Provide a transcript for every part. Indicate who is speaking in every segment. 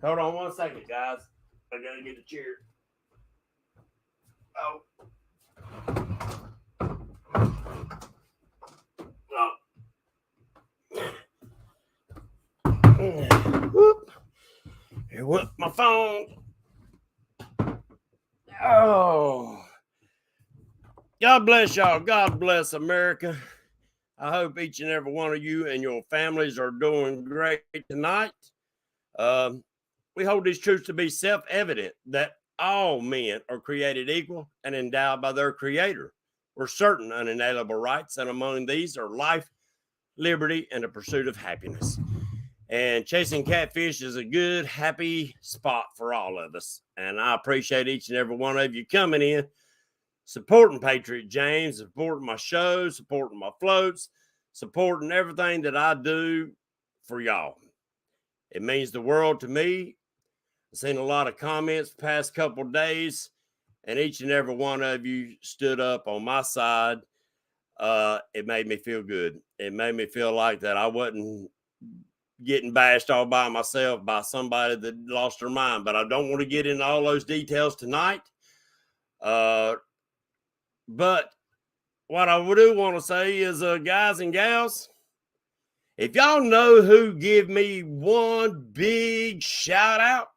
Speaker 1: Hold on 1 second, guys. I gotta get a chair. Oh. Whoop. Here went my phone. Oh. God bless y'all. God bless America. I hope each and every one of you and your families are doing great tonight. We hold these truths to be self-evident that all men are created equal and endowed by their creator with certain unalienable rights, and among these are life, liberty, and the pursuit of happiness. And chasing catfish is a good, happy spot for all of us. And I appreciate each and every one of you coming in, supporting Patriot James, supporting my shows, supporting my floats, supporting everything that I do for y'all. It means the world to me. I've seen a lot of comments the past couple of days, and each and every one of you stood up on my side. It made me feel good. It made me feel like that I wasn't getting bashed all by myself by somebody that lost their mind. But I don't want to get into all those details tonight. But what I do want to say is, guys and gals, if y'all know who give me one big shout out,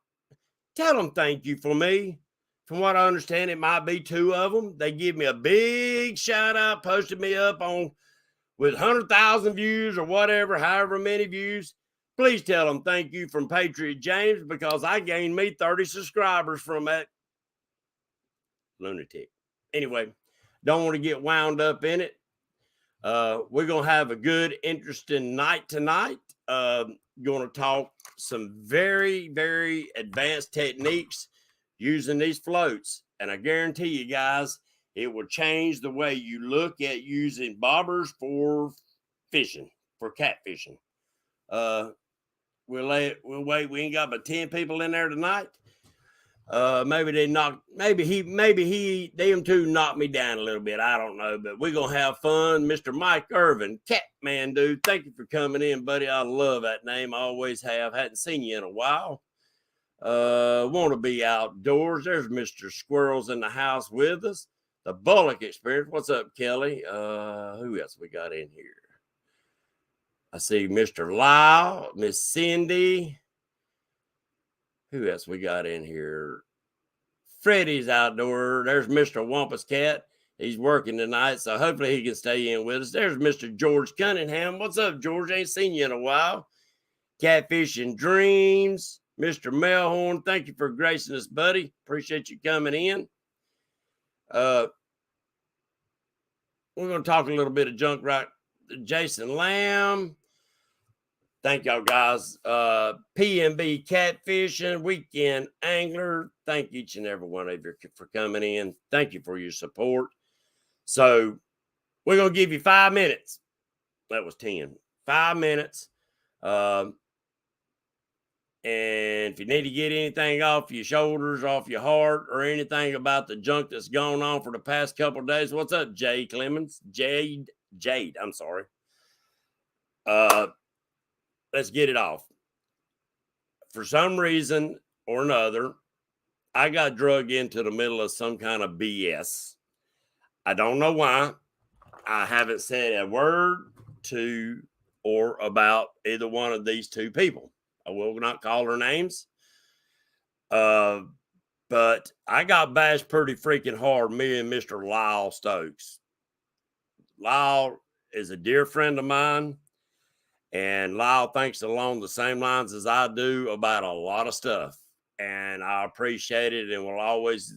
Speaker 1: tell them thank you for me. From what I understand, it might be two of them. They give me a big shout out, posted me up on with 100,000 views or whatever, however many views. Please tell them thank you from Patriot James, because I gained me 30 subscribers from that lunatic. Anyway, don't want to get wound up in it. We're going to have a good, interesting night tonight. Going to talk some very, very advanced techniques using these floats. And I guarantee you guys, it will change the way you look at using bobbers for fishing, for catfishing. We'll wait. We ain't got but 10 people in there tonight. Maybe them two knocked me down a little bit. I don't know, but we're gonna have fun. Mr. Mike Irvin, Catman dude, thank you for coming in, buddy. I love that name. I always have. Hadn't seen you in a while. Want to be outdoors. There's Mr. Squirrels in the house with us. The Bullock Experience. What's up, Kelly? Who else we got in here? I see Mr. Lyle, Miss Cindy. Who else we got in here? Freddie's outdoor. There's Mr. Wampus Cat. He's working tonight, so hopefully he can stay in with us. There's Mr. George Cunningham. What's up, George? Ain't seen you in a while. Catfish and Dreams. Mr. Melhorn, thank you for gracing us, buddy. Appreciate you coming in. We're going to talk a little bit of junk rock. Jason Lamb. Thank y'all, guys. PNB Catfishing, Weekend Angler. Thank each and every one of you for coming in. Thank you for your support. So we're going to give you 5 minutes. That was 10. 5 minutes. And if you need to get anything off your shoulders, off your heart, or anything about the junk that's gone on for the past couple of days, what's up, Jay Clemens? Jade, I'm sorry. Let's get it off. For some reason or another, I got drugged into the middle of some kind of BS. I don't know why. I haven't said a word to or about either one of these two people. I will not call their names. But I got bashed pretty freaking hard, me and Mr. Lyle Stokes. Lyle is a dear friend of mine. And Lyle thinks along the same lines as I do about a lot of stuff. And I appreciate it, and will always,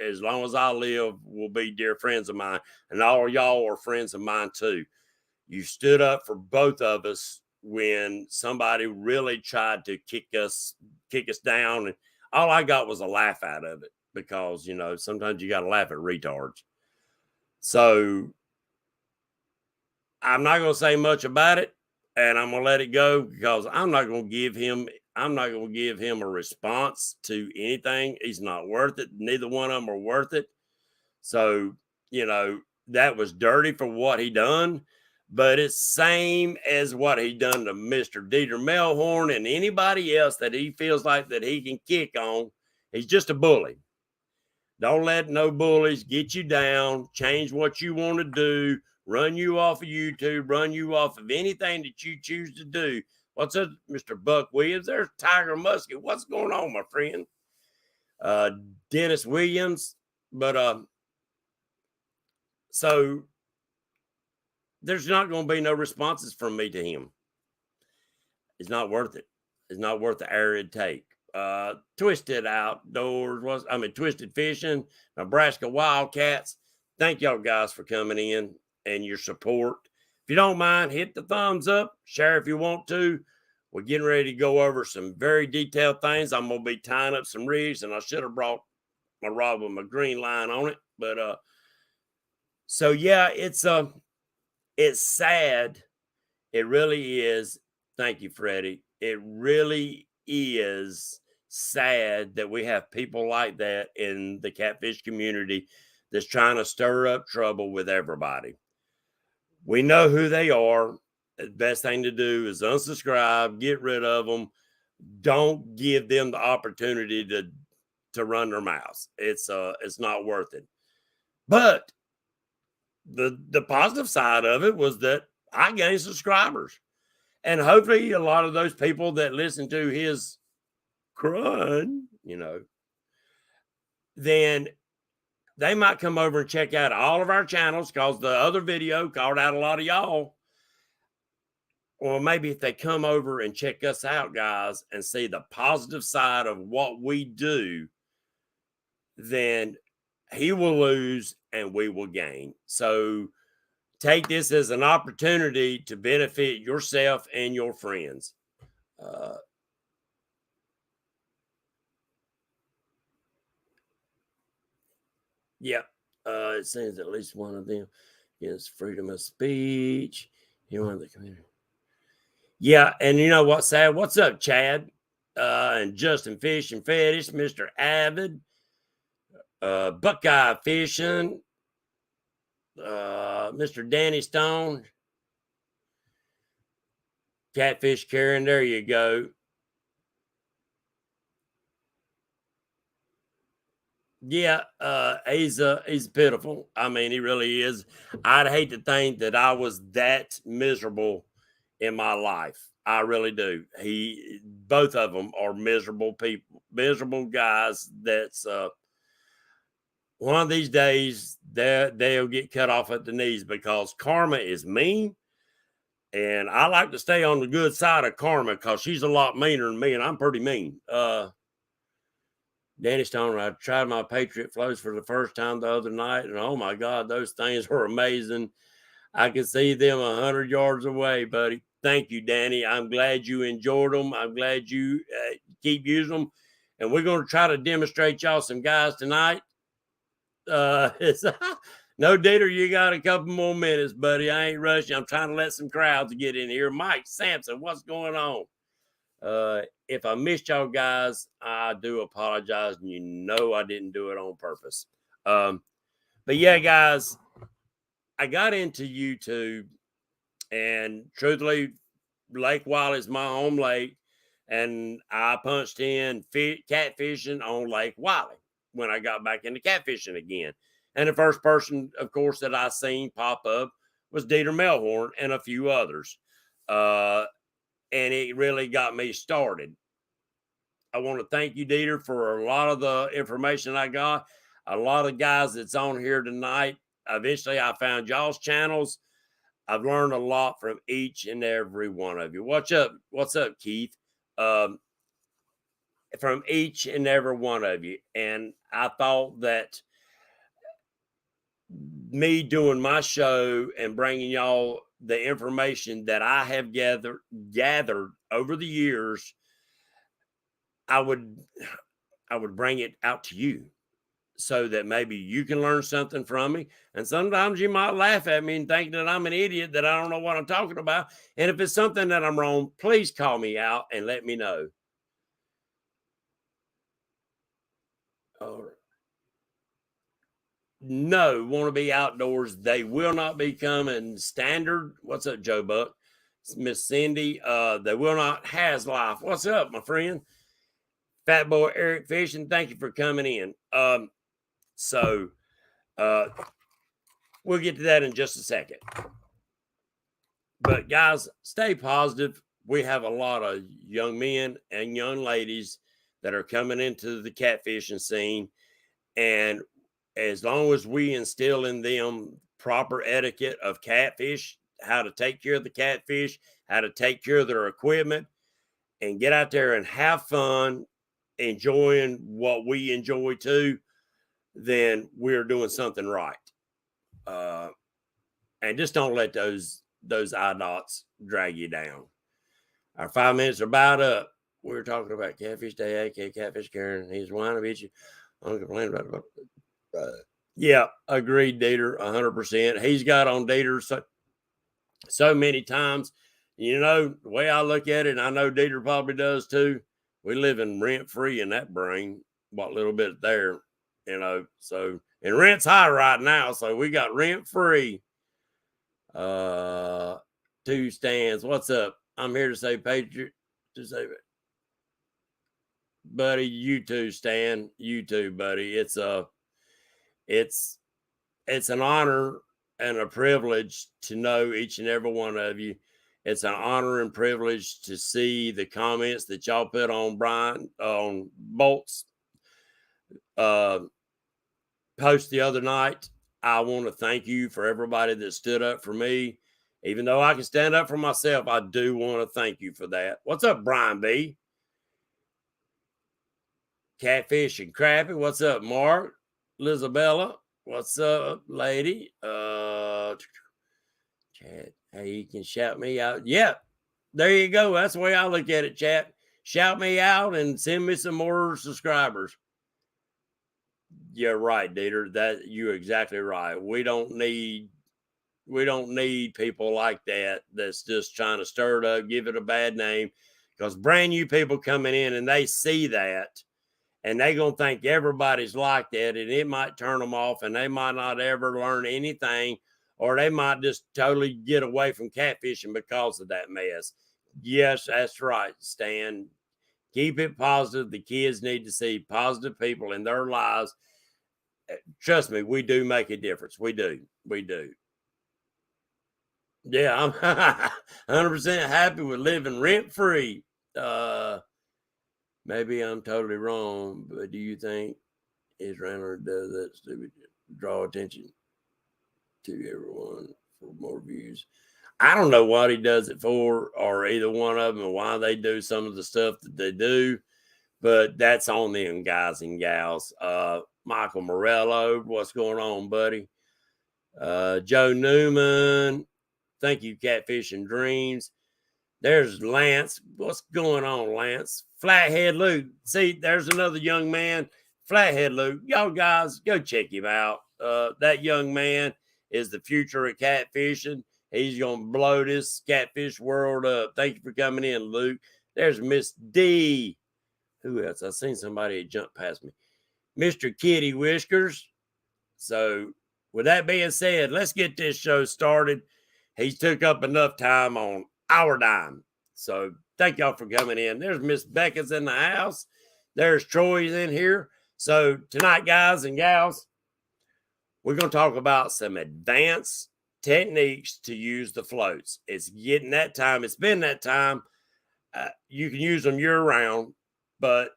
Speaker 1: as long as I live, will be dear friends of mine. And all of y'all are friends of mine too. You stood up for both of us when somebody really tried to kick us down. And all I got was a laugh out of it, because, you know, sometimes you got to laugh at retards. So I'm not going to say much about it. And I'm going to let it go, because I'm not going to give him a response to anything. He's not worth it. Neither one of them are worth it. So, you know, that was dirty for what he done. but it's same as what he done to Mr. Dieter Melhorn and anybody else that he feels like that he can kick on. He's just a bully. Don't let no bullies get you down, change what you want to do, run you off of YouTube, run you off of anything that you choose to do. What's up, Mr. Buck Williams? There's Tiger Musket. What's going on, my friend? Dennis Williams. But so there's not going to be no responses from me to him. It's not worth it. It's not worth the air it'd take. Twisted Outdoors Twisted Fishing, Nebraska Wildcats. Thank y'all guys for coming in and your support. If you don't mind, hit the thumbs up, share if you want to. We're getting ready to go over some very detailed things. I'm going to be tying up some rigs, and I should have brought my rod with my green line on it. But so yeah, it's sad. It really is. Thank you, Freddie. It really is sad that we have people like that in the catfish community that's trying to stir up trouble with everybody. We know who they are. The best thing to do is unsubscribe, get rid of them. Don't give them the opportunity to run their mouths. It's not worth it. But the positive side of it was that I gained subscribers. And hopefully a lot of those people that listen to his crud, then they might come over and check out all of our channels, because the other video called out a lot of y'all. Or maybe if they come over and check us out, guys, and see the positive side of what we do, then he will lose and we will gain. So take this as an opportunity to benefit yourself and your friends. It seems at least one of them is freedom of speech. You want the community. Yeah, and you know what's sad? What's up, Chad? And Justin Fish and Fetish, Mr. Avid, Buckeye Fishing, Mr. Danny Stone, Catfish Karen. There you go. Yeah, he's pitiful. I mean, he really is. I'd hate to think that I was that miserable in my life. I really do. Both of them are miserable people, miserable guys. That's one of these days they'll get cut off at the knees, because karma is mean. And I like to stay on the good side of karma, because she's a lot meaner than me, and I'm pretty mean. Danny Stone, I tried my Patriot floats for the first time the other night, and oh my God, those things were amazing. I could see them 100 yards away, buddy. Thank you, Danny. I'm glad you enjoyed them. I'm glad you keep using them. And we're going to try to demonstrate y'all some guys tonight. No, Dieter, you got a couple more minutes, buddy. I ain't rushing. I'm trying to let some crowds get in here. Mike Sampson, what's going on? If I missed y'all guys, I do apologize. And you know I didn't do it on purpose. But yeah, guys, I got into YouTube, and truthfully, Lake Wiley is my home lake, and I punched in catfishing on Lake Wiley when I got back into catfishing again. And the first person, of course, that I seen pop up was Dieter Melhorn and a few others. And it really got me started. I want to thank you, Dieter, for a lot of the information I got. A lot of guys that's on here tonight. Eventually, I found y'all's channels. I've learned a lot from each and every one of you. What's up, Keith? From each and every one of you. And I thought that me doing my show and bringing y'all the information that I have gathered over the years, I would bring it out to you, so that maybe you can learn something from me. And sometimes you might laugh at me and think that I'm an idiot, that I don't know what I'm talking about. And if it's something that I'm wrong, please call me out and let me know. All right. want to be outdoors. They will not be coming standard. What's up, Joe Buck? Miss Cindy. They will not has life. What's up, my friend? Fat Boy Eric Fishing. Thank you for coming in. So we'll get to that in just a second. But guys, stay positive. We have a lot of young men and young ladies that are coming into the catfishing scene. And as long as we instill in them proper etiquette of catfish, how to take care of the catfish, how to take care of their equipment, and get out there and have fun, enjoying what we enjoy too, then we're doing something right. And just don't let those eye dots drag you down. Our 5 minutes are about up. We're talking about Catfish Day, aka Catfish Karen. He's whining at you. I'm complaining about it. Yeah, agreed, Dieter, 100%. He's got on Dieter so many times. You know, the way I look at it, and I know Dieter probably does too, we live in rent-free in that brain, what little bit there, you know. So, and rent's high right now, so we got rent-free. 2 stands. What's up? I'm here to say Patriot. To say it. Buddy, you too, Stan. You too, buddy. It's an honor and a privilege to know each and every one of you. It's an honor and privilege to see the comments that y'all put on Brian on Bolt's post the other night. I want to thank you for everybody that stood up for me. Even though I can stand up for myself, I do want to thank you for that. What's up, Brian B? Catfish and Crappy. What's up, Mark? Lizabella. What's up, lady? Chat. Hey, you can shout me out. Yep. There you go. That's the way I look at it, chat. Shout me out and send me some more subscribers. You're right, Dieter. That you're exactly right. We don't need people like that that's just trying to stir it up, give it a bad name, because brand new people coming in and they see that and they gonna think everybody's like that, and it might turn them off, and they might not ever learn anything, or they might just totally get away from catfishing because of that mess. Yes, that's right, Stan. Keep it positive. The kids need to see positive people in their lives. Trust me, we do make a difference. We do. Yeah, I'm 100% happy with living rent-free. Maybe I'm totally wrong, but do you think his runner does that stupid draw attention to everyone for more views? I don't know what he does it for, or either one of them, and why they do some of the stuff that they do, but that's on them guys and gals. Michael Morello, what's going on, buddy? Joe Newman, thank you, Catfish and Dreams. There's Lance. What's going on, Lance? Flathead Luke. See, there's another young man, Flathead Luke. Y'all guys, go check him out. That young man is the future of catfishing. He's going to blow this catfish world up. Thank you for coming in, Luke. There's Miss D. Who else? I seen somebody jump past me. Mr. Kitty Whiskers. So, with that being said, let's get this show started. He's took up enough time on our dime. So thank y'all for coming in. There's Miss Becca's in the house. There's Troy's in here. So tonight, guys and gals, we're going to talk about some advanced techniques to use the floats. It's getting that time. It's been that time. You can use them year round, but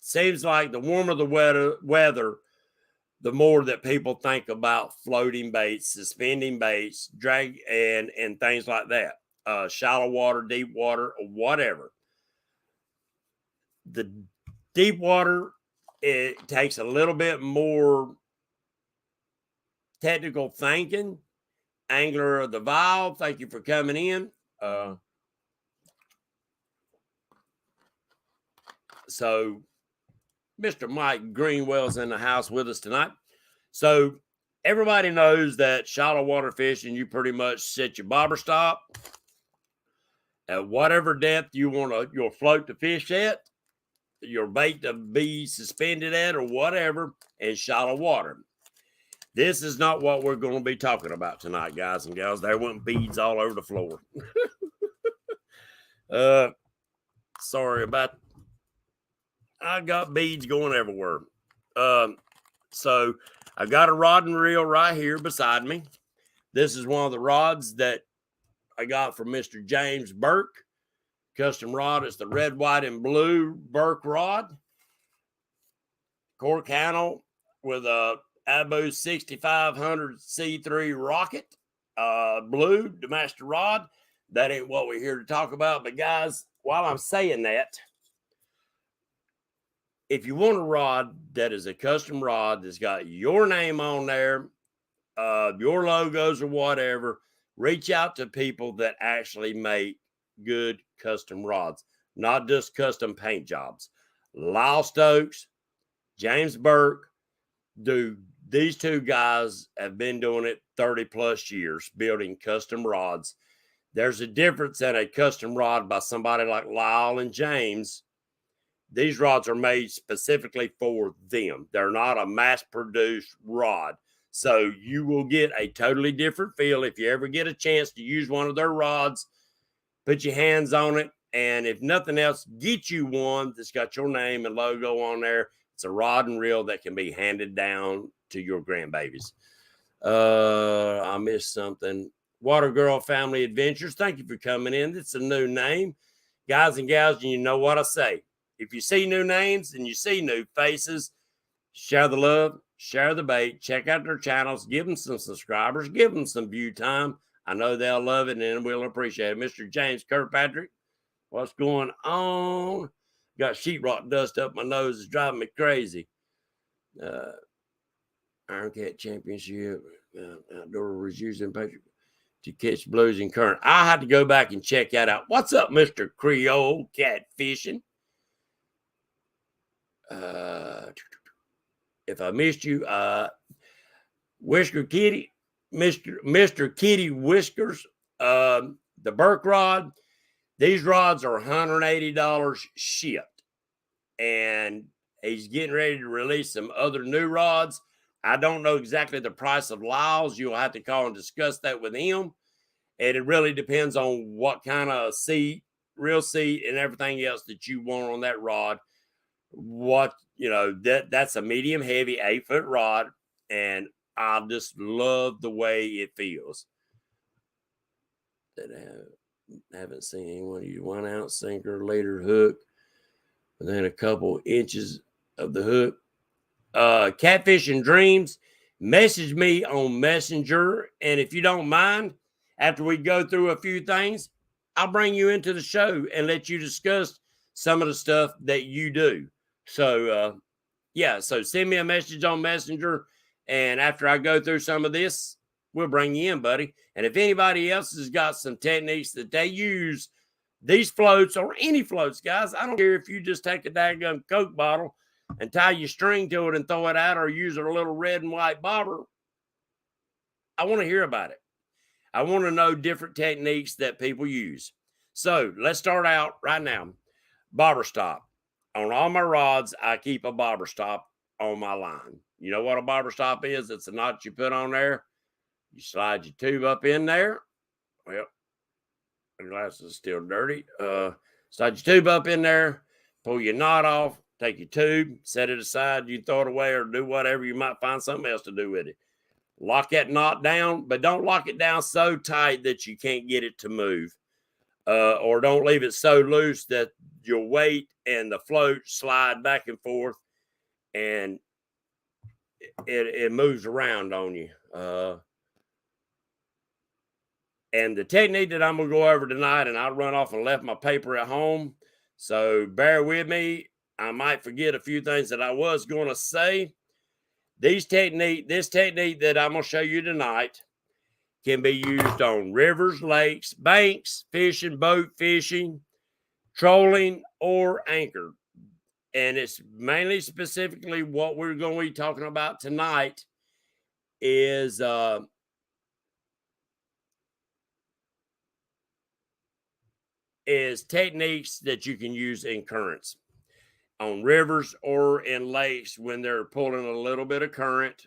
Speaker 1: seems like the warmer the weather, the more that people think about floating baits, suspending baits, drag, and things like that. Shallow water, deep water, or whatever. The deep water, it takes a little bit more technical thinking. Angler of the Vial, thank you for coming in. So Mr. Mike Greenwell's in the house with us tonight. So everybody knows that shallow water fishing, you pretty much set your bobber stop at whatever depth you want your float to fish at, your bait to be suspended at, or whatever, in shallow water. This is not what we're going to be talking about tonight, guys and gals. There went beads all over the floor. Sorry about. I got beads going everywhere. So I got a rod and reel right here beside me. This is one of the rods that I got from Mr. James Burke. Custom rod. It's the red, white, and blue Burke rod. Cork handle with a Abu 6500 C3 rocket. Blue, the master rod. That ain't what we're here to talk about. But guys, while I'm saying that, if you want a rod that is a custom rod that's got your name on there, your logos or whatever, reach out to people that actually make good custom rods, not just custom paint jobs. Lyle Stokes, James Burke, these two guys have been doing it 30 plus years, building custom rods. There's a difference in a custom rod by somebody like Lyle and James. These rods are made specifically for them. They're not a mass-produced rod. So you will get a totally different feel if you ever get a chance to use one of their rods. Put your hands on it, and if nothing else, get you one that's got your name and logo on there. It's a rod and reel that can be handed down to your grandbabies. I missed something. Water Girl Family Adventures. Thank you for coming in. It's a new name. Guys and gals, you know what I say. If you see new names and you see new faces, share the love, share the bait, check out their channels, give them some subscribers, give them some view time. I know they'll love it and we'll appreciate it. Mr. James Kirkpatrick, what's going on? Got sheetrock dust up my nose. It's driving me crazy. Iron Cat Championship, outdoor reviews and Patriot to catch blues and current. I had to go back and check that out. What's up, Mr. Creole Catfishing? If I missed you, Whisker Kitty, Mr. Kitty Whiskers, the Burke rod. These rods are $180 shipped, and he's getting ready to release some other new rods. I don't know exactly the price of Lyle's. You'll have to call and discuss that with him. And it really depends on what kind of seat, real seat, and everything else that you want on that rod. That's a medium heavy 8-foot rod, and I just love the way it feels. That I haven't seen anyone use 1 ounce sinker, leader hook, within a couple inches of the hook. Catfishing Dreams, message me on Messenger, and if you don't mind, after we go through a few things, I'll bring you into the show and let you discuss some of the stuff that you do. So, so send me a message on Messenger, and after I go through some of this, we'll bring you in, buddy. And if anybody else has got some techniques that they use, these floats or any floats, guys, I don't care if you just take a daggum Coke bottle and tie your string to it and throw it out, or use a little red and white bobber. I want to hear about it. I want to know different techniques that people use. So let's start out right now. Bobber stop. On all my rods, I keep a bobber stop on my line. You know what a bobber stop is? It's a knot you put on there. You slide your tube up in there. Well, the glass is still dirty. Slide your tube up in there, pull your knot off, take your tube, set it aside. You throw it away or do whatever. You might find something else to do with it. Lock that knot down, but don't lock it down so tight that you can't get it to move. Or don't leave it so loose that your weight and the float slide back and forth and it moves around on you. And the technique that I'm going to go over tonight, and I run off and left my paper at home, so bear with me. I might forget a few things that I was going to say. This technique that I'm going to show you tonight can be used on rivers, lakes, banks, fishing, boat fishing, trolling, or anchor. And it's mainly specifically what we're going to be talking about tonight is techniques that you can use in currents on rivers or in lakes when they're pulling a little bit of current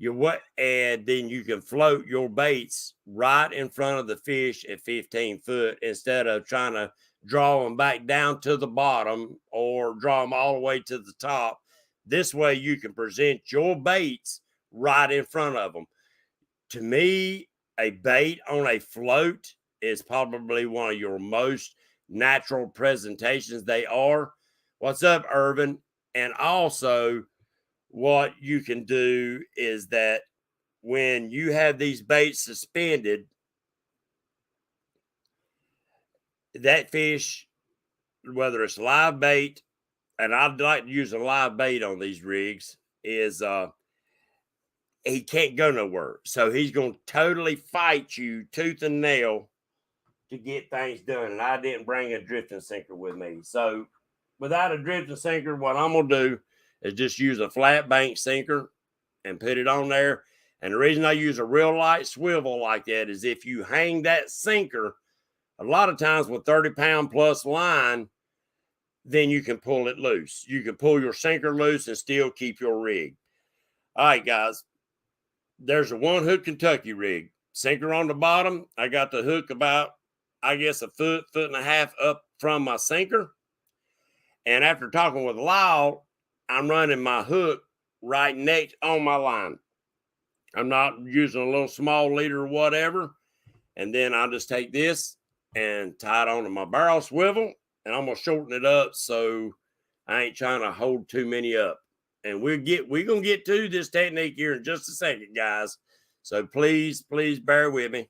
Speaker 1: and then you can float your baits right in front of the fish at 15 foot instead of trying to draw them back down to the bottom or draw them all the way to the top. This way you can present your baits right in front of them. To me, a bait on a float is probably one of your most natural presentations. They are. What's up, Irvin? And also, what you can do is that when you have these baits suspended, that fish, whether it's live bait, and I'd like to use a live bait on these rigs, is he can't go nowhere. So he's going to totally fight you tooth and nail to get things done. And I didn't bring a drifting sinker with me. So without a drifting sinker, what I'm going to do is just use a flat bank sinker and put it on there. And the reason I use a real light swivel like that is if you hang that sinker, a lot of times with 30-pound plus line, then you can pull it loose. You can pull your sinker loose and still keep your rig. All right, guys. There's a one hook Kentucky rig. Sinker on the bottom. I got the hook about, I guess, a foot and a half up from my sinker. And after talking with Lyle, I'm running my hook right next on my line. I'm not using a little small leader or whatever. And then I'll just take this and tie it onto my barrel swivel. And I'm going to shorten it up so I ain't trying to hold too many up. And we're going to get to this technique here in just a second, guys. So please bear with me.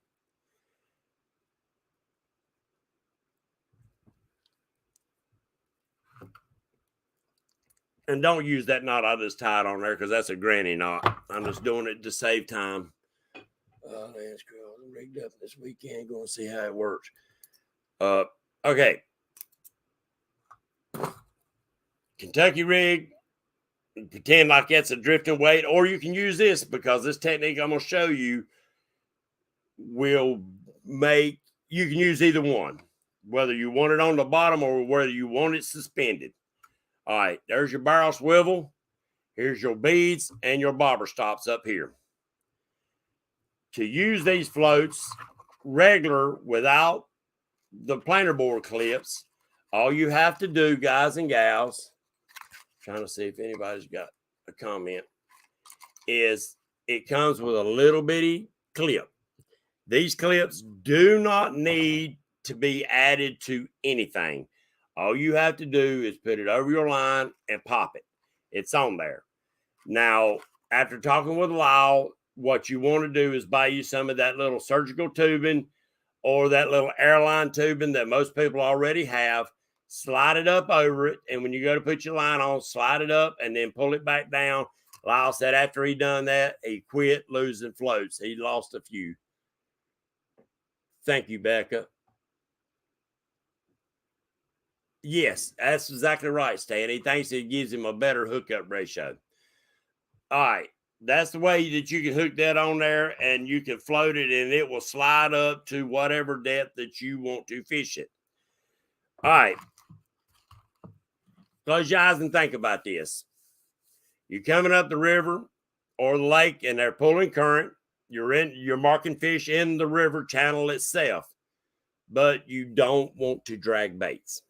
Speaker 1: And don't use that knot I just tied on there because that's a granny knot. I'm just doing it to save time. Oh, that's cool. I'm rigged up this weekend. Going to see how it works. Okay. Kentucky rig. Pretend like that's a drifting weight, or you can use this because this technique I'm going to show you will make, you can use either one, whether you want it on the bottom or whether you want it suspended. All right, there's your barrel swivel. Here's your beads and your bobber stops up here. To use these floats regular without the planer board clips, all you have to do, guys and gals, trying to see if anybody's got a comment, is it comes with a little bitty clip. These clips do not need to be added to anything. All you have to do is put it over your line and pop it. It's on there. Now, after talking with Lyle, what you want to do is buy you some of that little surgical tubing or that little airline tubing that most people already have. Slide it up over it, and when you go to put your line on, slide it up and then pull it back down. Lyle said after he done that, he quit losing floats. He lost a few. Thank you, Becca. Yes, that's exactly right, Stan. He thinks it gives him a better hookup ratio. All right, that's the way that you can hook that on there, and you can float it, and it will slide up to whatever depth that you want to fish it. All right. Close your eyes and think about this. You're coming up the river or the lake and they're pulling current. You're marking fish in the river channel itself, but you don't want to drag baits.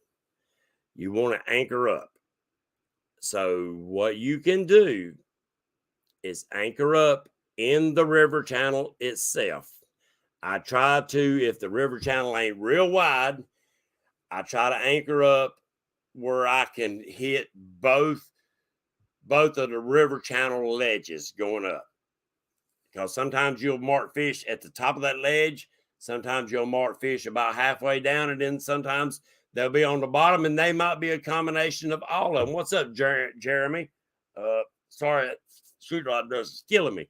Speaker 1: You want to anchor up. So what you can do is anchor up in the river channel itself. I try to, if the river channel ain't real wide, I try to anchor up where I can hit both of the river channel ledges going up. Because sometimes you'll mark fish at the top of that ledge. Sometimes you'll mark fish about halfway down, and then sometimes they'll be on the bottom, and they might be a combination of all of them. What's up, Jeremy? Sorry, shoot rod dust is killing me.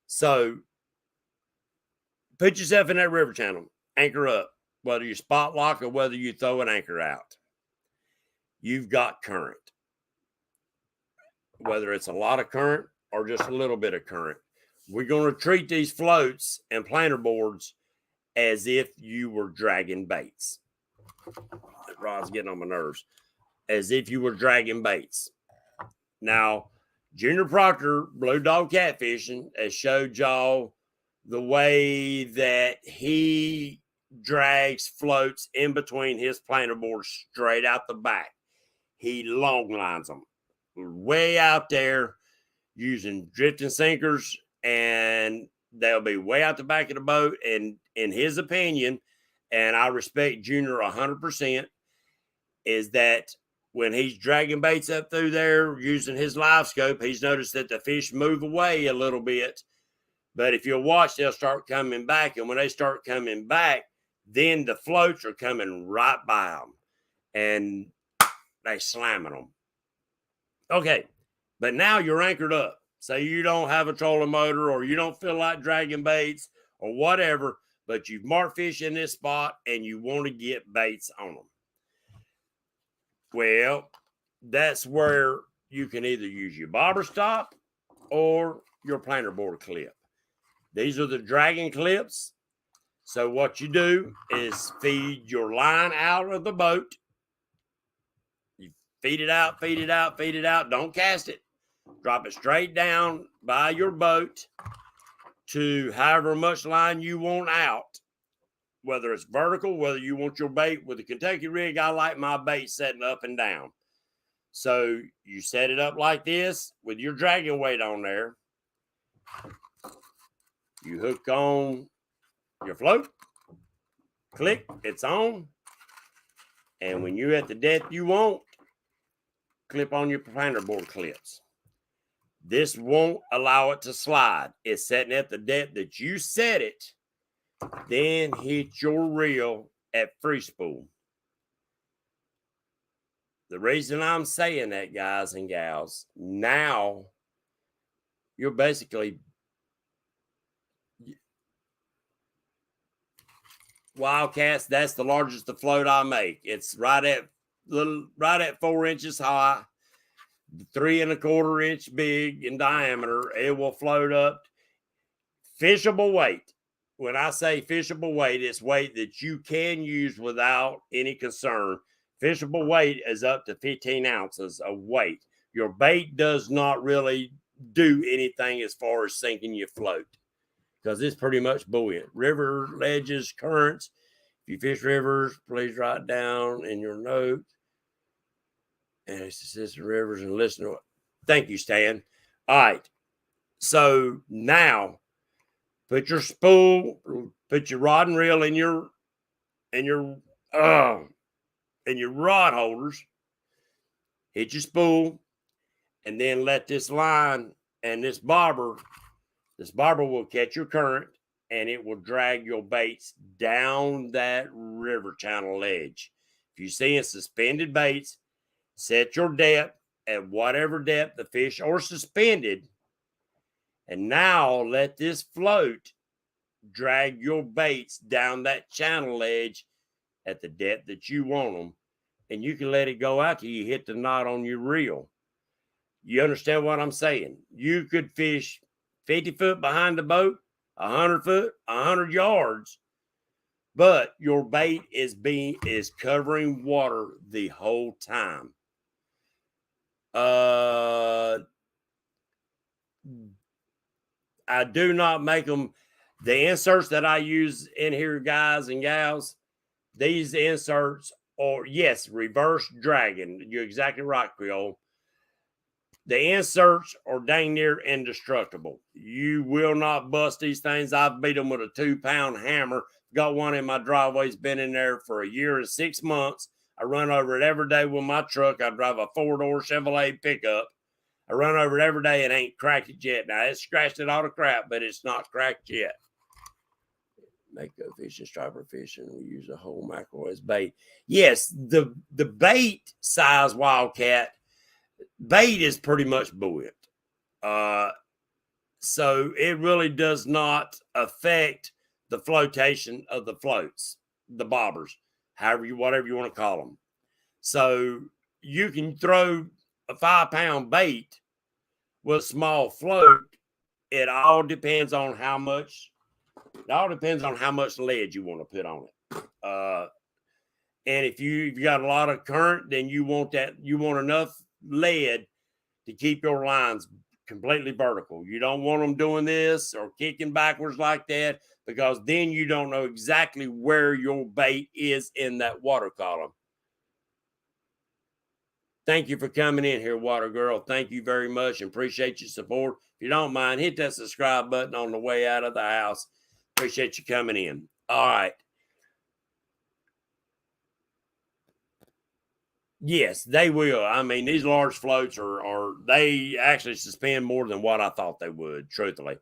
Speaker 1: So put yourself in that river channel, anchor up, whether you spot lock or whether you throw an anchor out. You've got current. Whether it's a lot of current or just a little bit of current. We're going to treat these floats and planer boards as if you were dragging baits. That rod's getting on my nerves. As if you were dragging baits. Now, Junior Proctor, Blue Dog Catfishing, has showed y'all the way that he drags floats in between his planer boards straight out the back. He long lines them way out there using drifting sinkers, and they'll be way out the back of the boat. And in his opinion, and I respect Junior 100%, is that when he's dragging baits up through there using his live scope, he's noticed that the fish move away a little bit. But if you'll watch, they'll start coming back. And when they start coming back, then the floats are coming right by them. And they slamming them. Okay, but now you're anchored up. Say you don't have a trolling motor, or you don't feel like dragging baits or whatever, but you've marked fish in this spot and you want to get baits on them. Well, that's where you can either use your bobber stop or your planer board clip. These are the dragging clips. So what you do is feed your line out of the boat. You feed it out, feed it out, feed it out. Don't cast it. Drop it straight down by your boat to however much line you want out, whether it's vertical, whether you want your bait with a Kentucky rig. I like my bait setting up and down. So you set it up like this with your dragging weight on there. You hook on your float, click, it's on. And when you're at the depth you want, clip on your planer board clips. This won't allow it to slide. It's setting at the depth that you set it. Then hit your reel at free spool. The reason I'm saying that, guys and gals, now you're basically Wildcats. That's the largest the float I make. It's right at 4 inches high, 3 1/4 inch big in diameter. It will float up. Fishable weight. When I say fishable weight, it's weight that you can use without any concern. Fishable weight is up to 15 ounces of weight. Your bait does not really do anything as far as sinking your float because it's pretty much buoyant. River ledges, currents. If you fish rivers, please write down in your notes. And it's assistant rivers and listen to it. Thank you, Stan. All right. So now put your spool, put your rod and reel in your rod holders. Hit your spool, and then let this line and this bobber will catch your current, and it will drag your baits down that river channel ledge. If you're seeing suspended baits, set your depth at whatever depth the fish are suspended, and now let this float drag your baits down that channel ledge at the depth that you want them, and you can let it go out till you hit the knot on your reel. You understand what I'm saying? You could fish 50 foot behind the boat, 100 foot, 100 yards, but your bait is covering water the whole time. I do not make them. The inserts that I use in here, guys and gals, these inserts are, yes, reverse dragging. You're exactly right, Creole. The inserts are dang near indestructible. You will not bust these things. I've beat them with a 2-pound hammer. Got one in my driveway. It's been in there for 1 year and 6 months. I run over it every day with my truck. I drive a 4-door Chevrolet pickup. I run over it every day and ain't cracked it yet. Now, it's scratched it all to crap, but it's not cracked yet. Mako fishing, striper fishing. We use a whole mackerel as bait. Yes, the bait size Wildcat bait is pretty much buoyant. So it really does not affect the flotation of the floats, the bobbers, whatever you want to call them. So you can throw a 5-pound bait with a small float. It all depends on how much lead you want to put on it. And if you've got a lot of current, then you want enough lead to keep your lines completely vertical. You don't want them doing this or kicking backwards like that, because then you don't know exactly where your bait is in that water column. Thank you for coming in here, Water Girl. Thank you very much and appreciate your support. If you don't mind, hit that subscribe button on the way out of the house. Appreciate you coming in. All right. Yes, they will. I mean, these large floats they actually suspend more than what I thought they would, truthfully.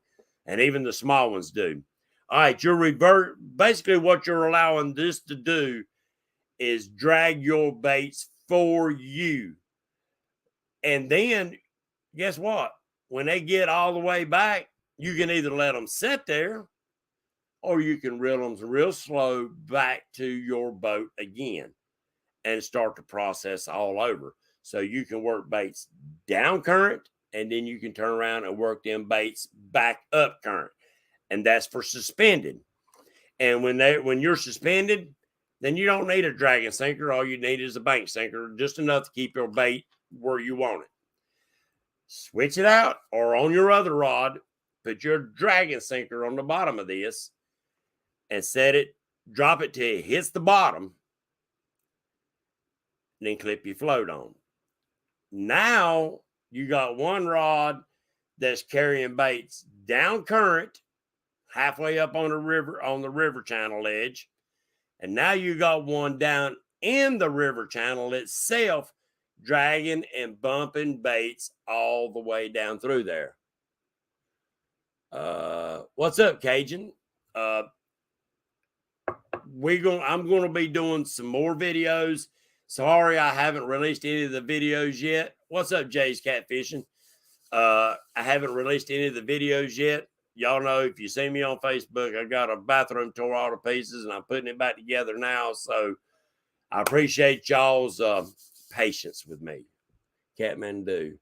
Speaker 1: And even the small ones do. All right, basically what you're allowing this to do is drag your baits for you. And then guess what? When they get all the way back, you can either let them sit there or you can reel them real slow back to your boat again and start the process all over. So you can work baits down current, and then you can turn around and work them baits back up current. And that's for suspended. And when you're suspended, then you don't need a dragon sinker. All you need is a bank sinker, just enough to keep your bait where you want it. Switch it out, or on your other rod, put your dragon sinker on the bottom of this and drop it till it hits the bottom. Then clip your float on. Now you got one rod that's carrying baits down current, halfway up on the river channel edge. And now you got one down in the river channel itself, dragging and bumping baits all the way down through there. What's up, Cajun? I'm going to be doing some more videos. Sorry, I haven't released any of the videos yet. What's up, Jay's Catfishing? I haven't released any of the videos yet. Y'all know, if you see me on Facebook, I got a bathroom tore all to pieces, and I'm putting it back together now. So I appreciate y'all's patience with me. Catmandu.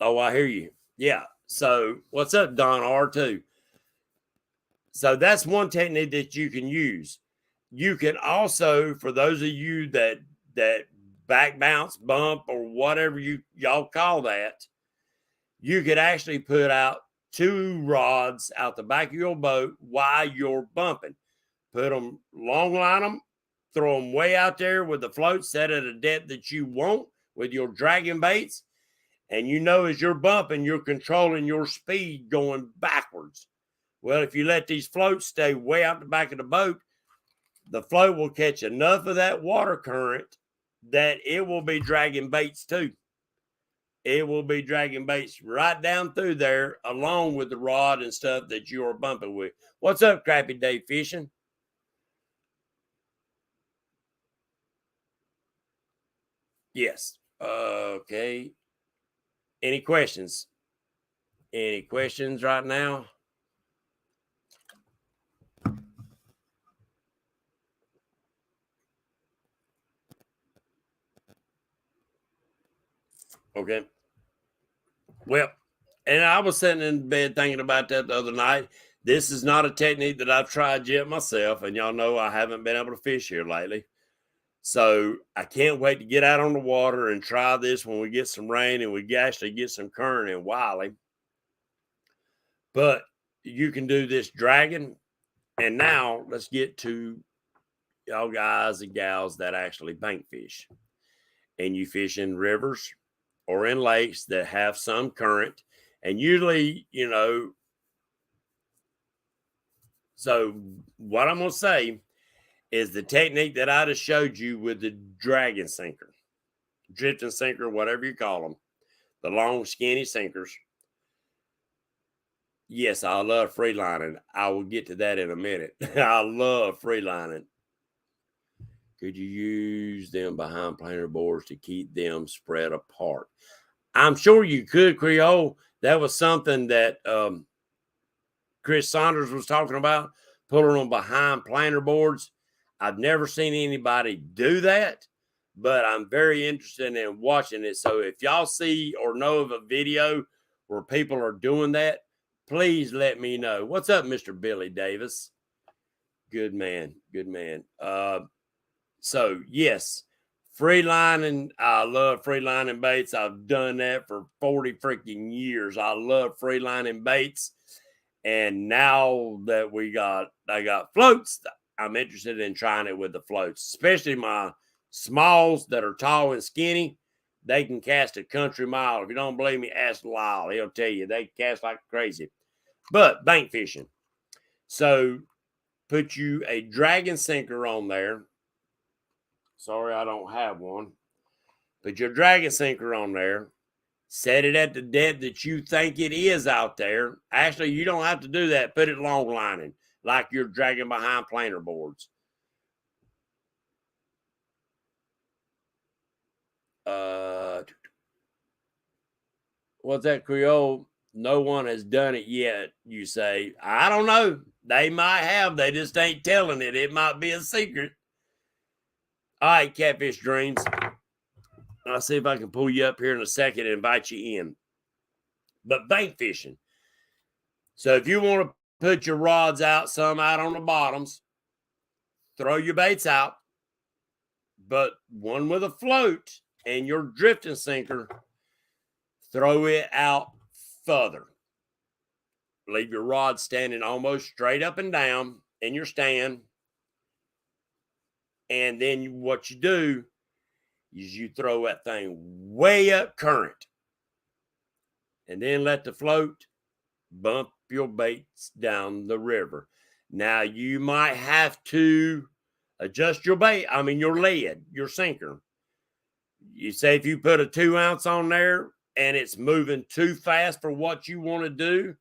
Speaker 1: Oh, I hear you. Yeah. So what's up, Don R2? So that's one technique that you can use. You can also, for those of you that back bounce, bump, or whatever y'all call that, you could actually put out 2 rods out the back of your boat while you're bumping. Put them, long line them, throw them way out there with the float set at a depth that you want with your dragging baits. And you know, as you're bumping, you're controlling your speed going backwards. Well, if you let these floats stay way out the back of the boat, the float will catch enough of that water current that it will be dragging baits too. It will be dragging baits right down through there, along with the rod and stuff that you are bumping with. What's up, Crappy Dave Fishing? Yes. Okay. Any questions? Any questions right now? Okay. Well, and I was sitting in bed thinking about that the other night. This is not a technique that I've tried yet myself, and y'all know I haven't been able to fish here lately. So I can't wait to get out on the water and try this when we get some rain and we actually get some current in Wiley. But you can do this dragging. And now let's get to y'all guys and gals that actually bank fish. And you fish in rivers or in lakes that have some current. And usually, you know, so what I'm going to say is the technique that I just showed you with the dragon sinker, drifting sinker, whatever you call them, the long, skinny sinkers. Yes, I love free lining. I will get to that in a minute. I love free lining. Could you use them behind planer boards to keep them spread apart? I'm sure you could, Creole. That was something that Chris Saunders was talking about, putting them behind planer boards. I've never seen anybody do that, but I'm very interested in watching it. So if y'all see or know of a video where people are doing that, please let me know. What's up, Mr. Billy Davis? Good man. Good man. So yes, free lining. I I love free lining baits. I've done that for 40 freaking years. I love free lining baits. And now that I got floats, I'm interested in trying it with the floats, especially my smalls that are tall and skinny. They can cast a country mile. If you don't believe me, ask Lyle. He'll tell you they cast like crazy. But bank fishing. So put you a dragon sinker on there. Sorry, I don't have one. Put your dragon sinker on there. Set it at the depth that you think it is out there. Actually, you don't have to do that. Put it long lining like you're dragging behind planer boards. What's that, Creole? No one has done it yet, you say. I don't know. They might have. They just ain't telling it. It might be a secret. All right, Catfish Dreams. I'll see if I can pull you up here in a second and invite you in. But bank fishing. So if you want to put your rods out, some out on the bottoms, throw your baits out, but one with a float and your drifting sinker, throw it out further. Leave your rod standing almost straight up and down in your stand. And then what you do is you throw that thing way up current. And then let the float bump your baits down the river. Now, you might have to adjust your bait. I mean, your lead, your sinker. You say if you put a 2 ounce on there and it's moving too fast for what you want to do,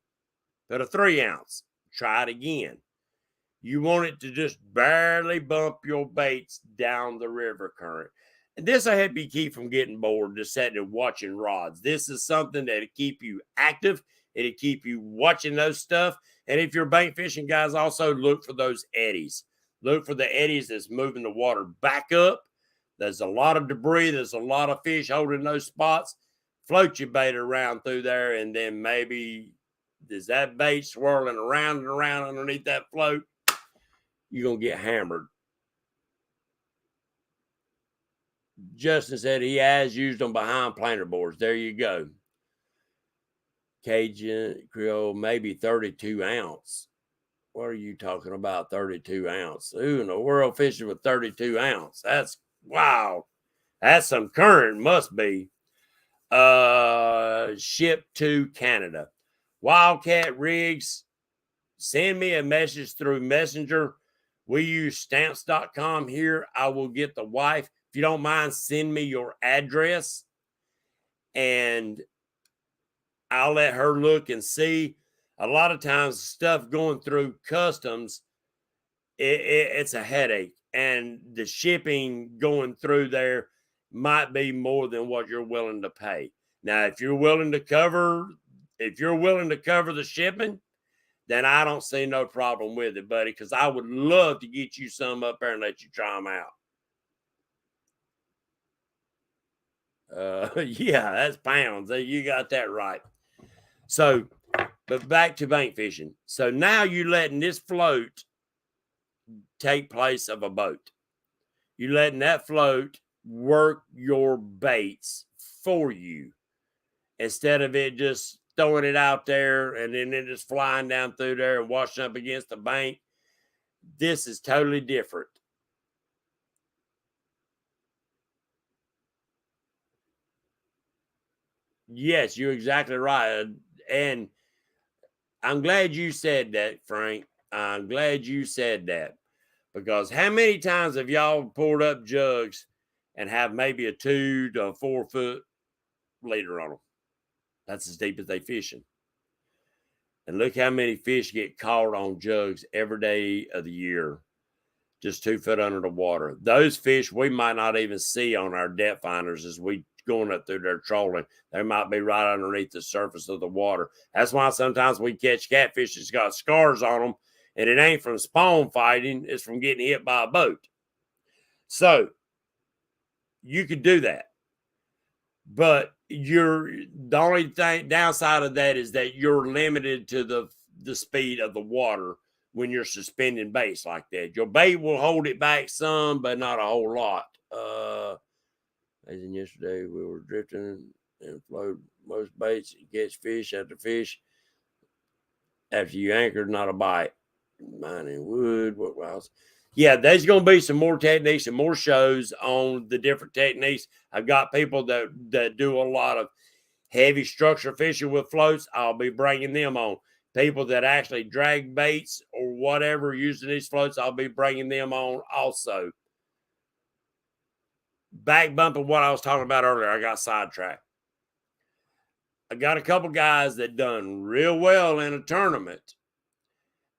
Speaker 1: put a 3 ounce. Try it again. You want it to just barely bump your baits down the river current. And this will help you keep from getting bored, just sitting and watching rods. This is something that'll keep you active. It'll keep you watching those stuff. And if you're bank fishing, guys, also look for those eddies. Look for the eddies that's moving the water back up. There's a lot of debris. There's a lot of fish holding those spots. Float your bait around through there, and then maybe there's that bait swirling around and around underneath that float. You're going to get hammered. Justin said he has used them behind planer boards. There you go. Cajun Creole, maybe 32 ounce. What are you talking about, 32 ounce? Who in the world fishing with 32 ounce? That's, wow. That's some current, must be. Shipped to Canada. Wildcat rigs, send me a message through Messenger. We use stamps.com here. I will get the wife. If you don't mind, send me your address and I'll let her look and see. A lot of times stuff going through customs, it's a headache. And the shipping going through there might be more than what you're willing to pay. Now, if you're willing to cover the shipping, then I don't see no problem with it, buddy, because I would love to get you some up there and let you try them out. Yeah, that's pounds. You got that right. So, but back to bank fishing. So now you're letting this float take place of a boat. You're letting that float work your baits for you instead of it just throwing it out there and then it just flying down through there and washing up against the bank. This is totally different. Yes, you're exactly right. And I'm glad you said that, Frank. I'm glad you said that. Because how many times have y'all pulled up jugs and have maybe a 2 to 4 foot leader on them? That's as deep as they fishing. And look how many fish get caught on jugs every day of the year, just 2 foot under the water. Those fish we might not even see on our depth finders as we going up through there trolling. They might be right underneath the surface of the water. That's why sometimes we catch catfish that's got scars on them, and it ain't from spawn fighting, it's from getting hit by a boat. So you could do that. But the only downside of that is that you're limited to the speed of the water when you're suspending baits like that. Your bait will hold it back some, but not a whole lot. As in yesterday, we were drifting and floated most baits to catch fish after fish. After you anchored, not a bite. Mining wood, what else? Yeah, there's going to be some more techniques and more shows on the different techniques. I've got people that do a lot of heavy structure fishing with floats. I'll be bringing them on. People that actually drag baits or whatever using these floats, I'll be bringing them on also. Back bumping what I was talking about earlier, I got sidetracked. I got a couple guys that done real well in a tournament,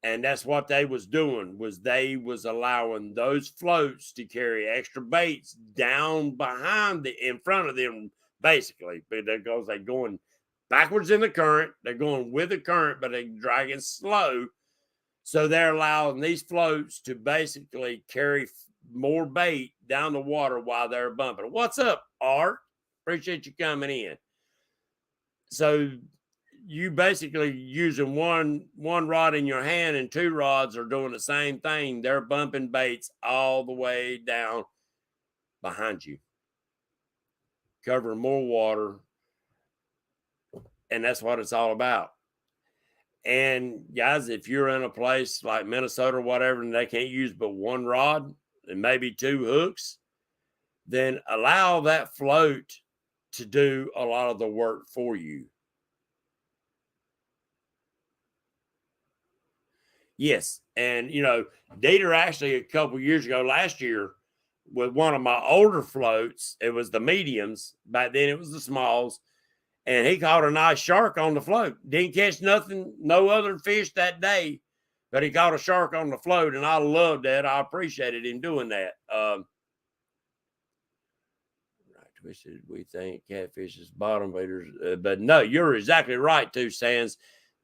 Speaker 1: and that's what they was doing, was they was allowing those floats to carry extra baits down behind in front of them, basically, because they're going backwards in the current. They're going with the current, but they're dragging slow. So they're allowing these floats to basically carry more bait down the water while they're bumping. What's up, Art? Appreciate you coming in. So you basically using one rod in your hand and two rods are doing the same thing. They're bumping baits all the way down behind you, covering more water. And that's what it's all about. And guys, if you're in a place like Minnesota or whatever, and they can't use but one rod and maybe two hooks, then allow that float to do a lot of the work for you. Yes. And, Dieter actually a couple years ago, last year, with one of my older floats, it was the mediums. Back then it was the smalls. And he caught a nice shark on the float. Didn't catch nothing, no other fish that day, but he caught a shark on the float, and I loved that. I appreciated him doing that. Right, twisted. We think catfish is bottom feeders, but no, you're exactly right too, Sans.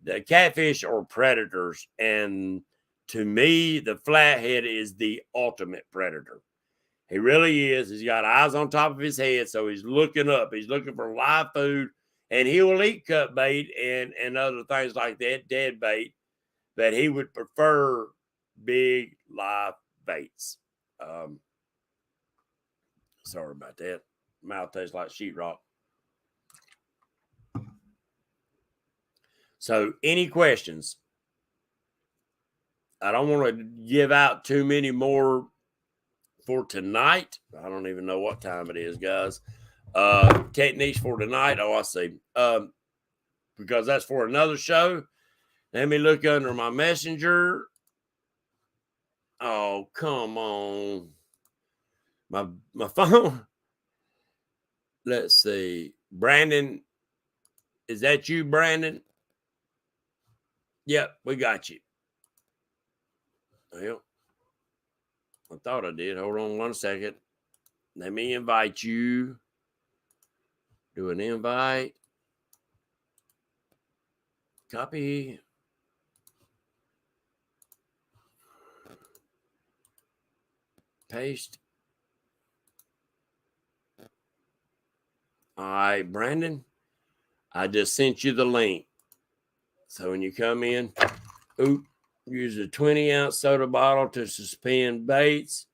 Speaker 1: The catfish are predators, and to me, the flathead is the ultimate predator. He really is. He's got eyes on top of his head, so he's looking up. He's looking for live food, and he will eat cut bait and other things like that, dead bait, but he would prefer big live baits. Sorry about that. Mouth tastes like sheetrock. So, any questions? I don't want to give out too many more for tonight. I don't even know what time it is, guys. Techniques for tonight. Oh, I see. Because that's for another show. Let me look under my messenger. Oh, come on. My phone. Let's see. Brandon. Is that you, Brandon? Yep, we got you. Well, I thought I did. Hold on 1 second. Let me invite you. Do an invite. Copy. Paste. All right, Brandon. I just sent you the link. So when you come in, use a 20-ounce soda bottle to suspend baits,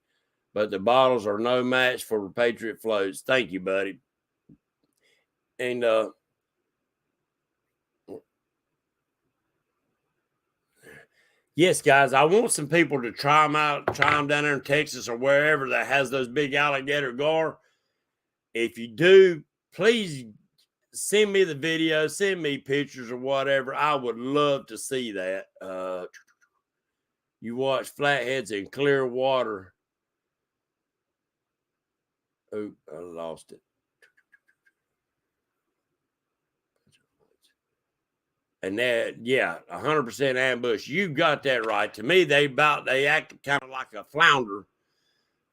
Speaker 1: but the bottles are no match for Patriot floats. Thank you, buddy. And yes, guys, I want some people to try them out, try them down there in Texas or wherever that has those big alligator gar. If you do, please send me the video, send me pictures or whatever. I would love to see that. You watch flatheads in clear water. Oh, I lost it. And that, yeah, 100% ambush. You got that right. To me, they act kind of like a flounder.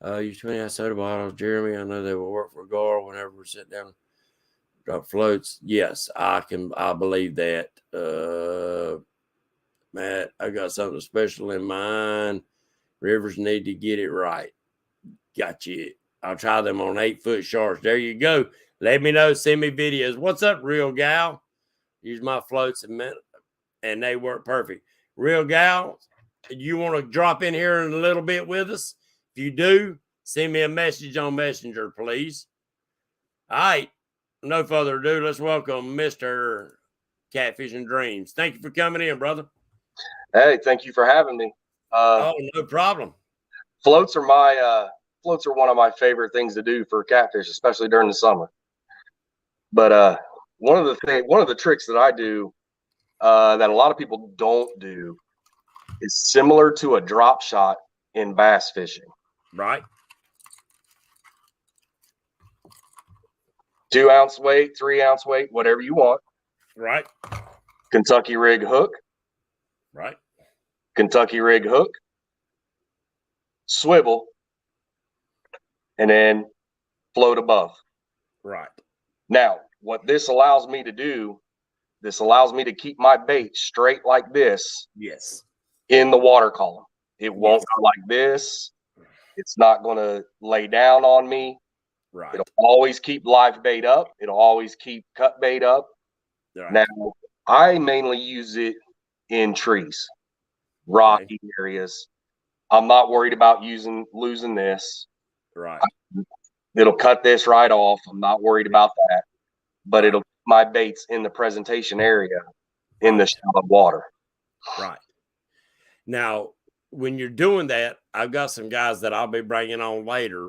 Speaker 1: Use 20-ounce soda bottles, Jeremy. I know they will work for gar whenever we sit down. Drop floats. Yes, I believe that. Matt, I got something special in mind. Rivers need to get it right. Got you. I'll try them on 8-foot sharks. There you go. Let me know. Send me videos. What's up, Real Gal? Use my floats and they work perfect. Real Gal, you want to drop in here in a little bit with us? If you do, send me a message on Messenger, please. All right. No further ado, let's welcome Mr. Catfishing Dreams. Thank you for coming in, brother.
Speaker 2: Hey, thank you for having me.
Speaker 1: Oh, no problem.
Speaker 2: Floats are one of my favorite things to do for catfish, especially during the summer. But one of the tricks that I do that a lot of people don't do is similar to a drop shot in bass fishing.
Speaker 1: Right.
Speaker 2: 2 ounce weight, 3 ounce weight, whatever you want.
Speaker 1: Right.
Speaker 2: Kentucky rig hook.
Speaker 1: Right.
Speaker 2: Kentucky rig hook. Swivel. And then float above.
Speaker 1: Right.
Speaker 2: Now, what this allows me to do, this allows me to keep my bait straight like this.
Speaker 1: Yes.
Speaker 2: In the water column. It won't go like this. It's not going to lay down on me.
Speaker 1: Right.
Speaker 2: It'll always keep live bait up. It'll always keep cut bait up.
Speaker 1: Right.
Speaker 2: Now, I mainly use it in trees, rocky areas. I'm not worried about losing this.
Speaker 1: Right.
Speaker 2: It'll cut this right off. I'm not worried about that. But it'll keep my baits in the presentation area in the shallow water.
Speaker 1: Right. Now, when you're doing that, I've got some guys that I'll be bringing on later,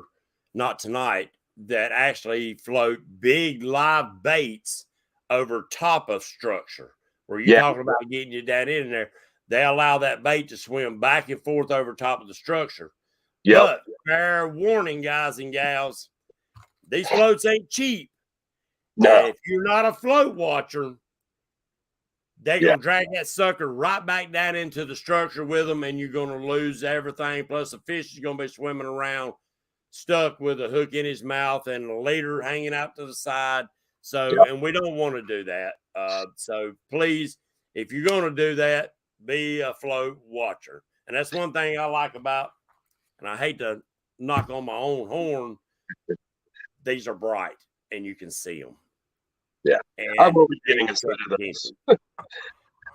Speaker 1: not tonight, that actually float big live baits over top of structure. Where you're talking about getting your dad in there, they allow that bait to swim back and forth over top of the structure.
Speaker 2: Yep.
Speaker 1: But fair warning, guys and gals, these floats ain't cheap.
Speaker 2: No.
Speaker 1: If you're not a float watcher, they're going to drag that sucker right back down into the structure with them, and you're going to lose everything. Plus, the fish is going to be swimming around stuck with a hook in his mouth and a leader hanging out to the side. So, and we don't want to do that. So, please, if you're going to do that, be a float watcher. And that's one thing I like about, and I hate to knock on my own horn, these are bright, and you can see them.
Speaker 2: Yeah,
Speaker 1: and
Speaker 2: I will be getting a set of those.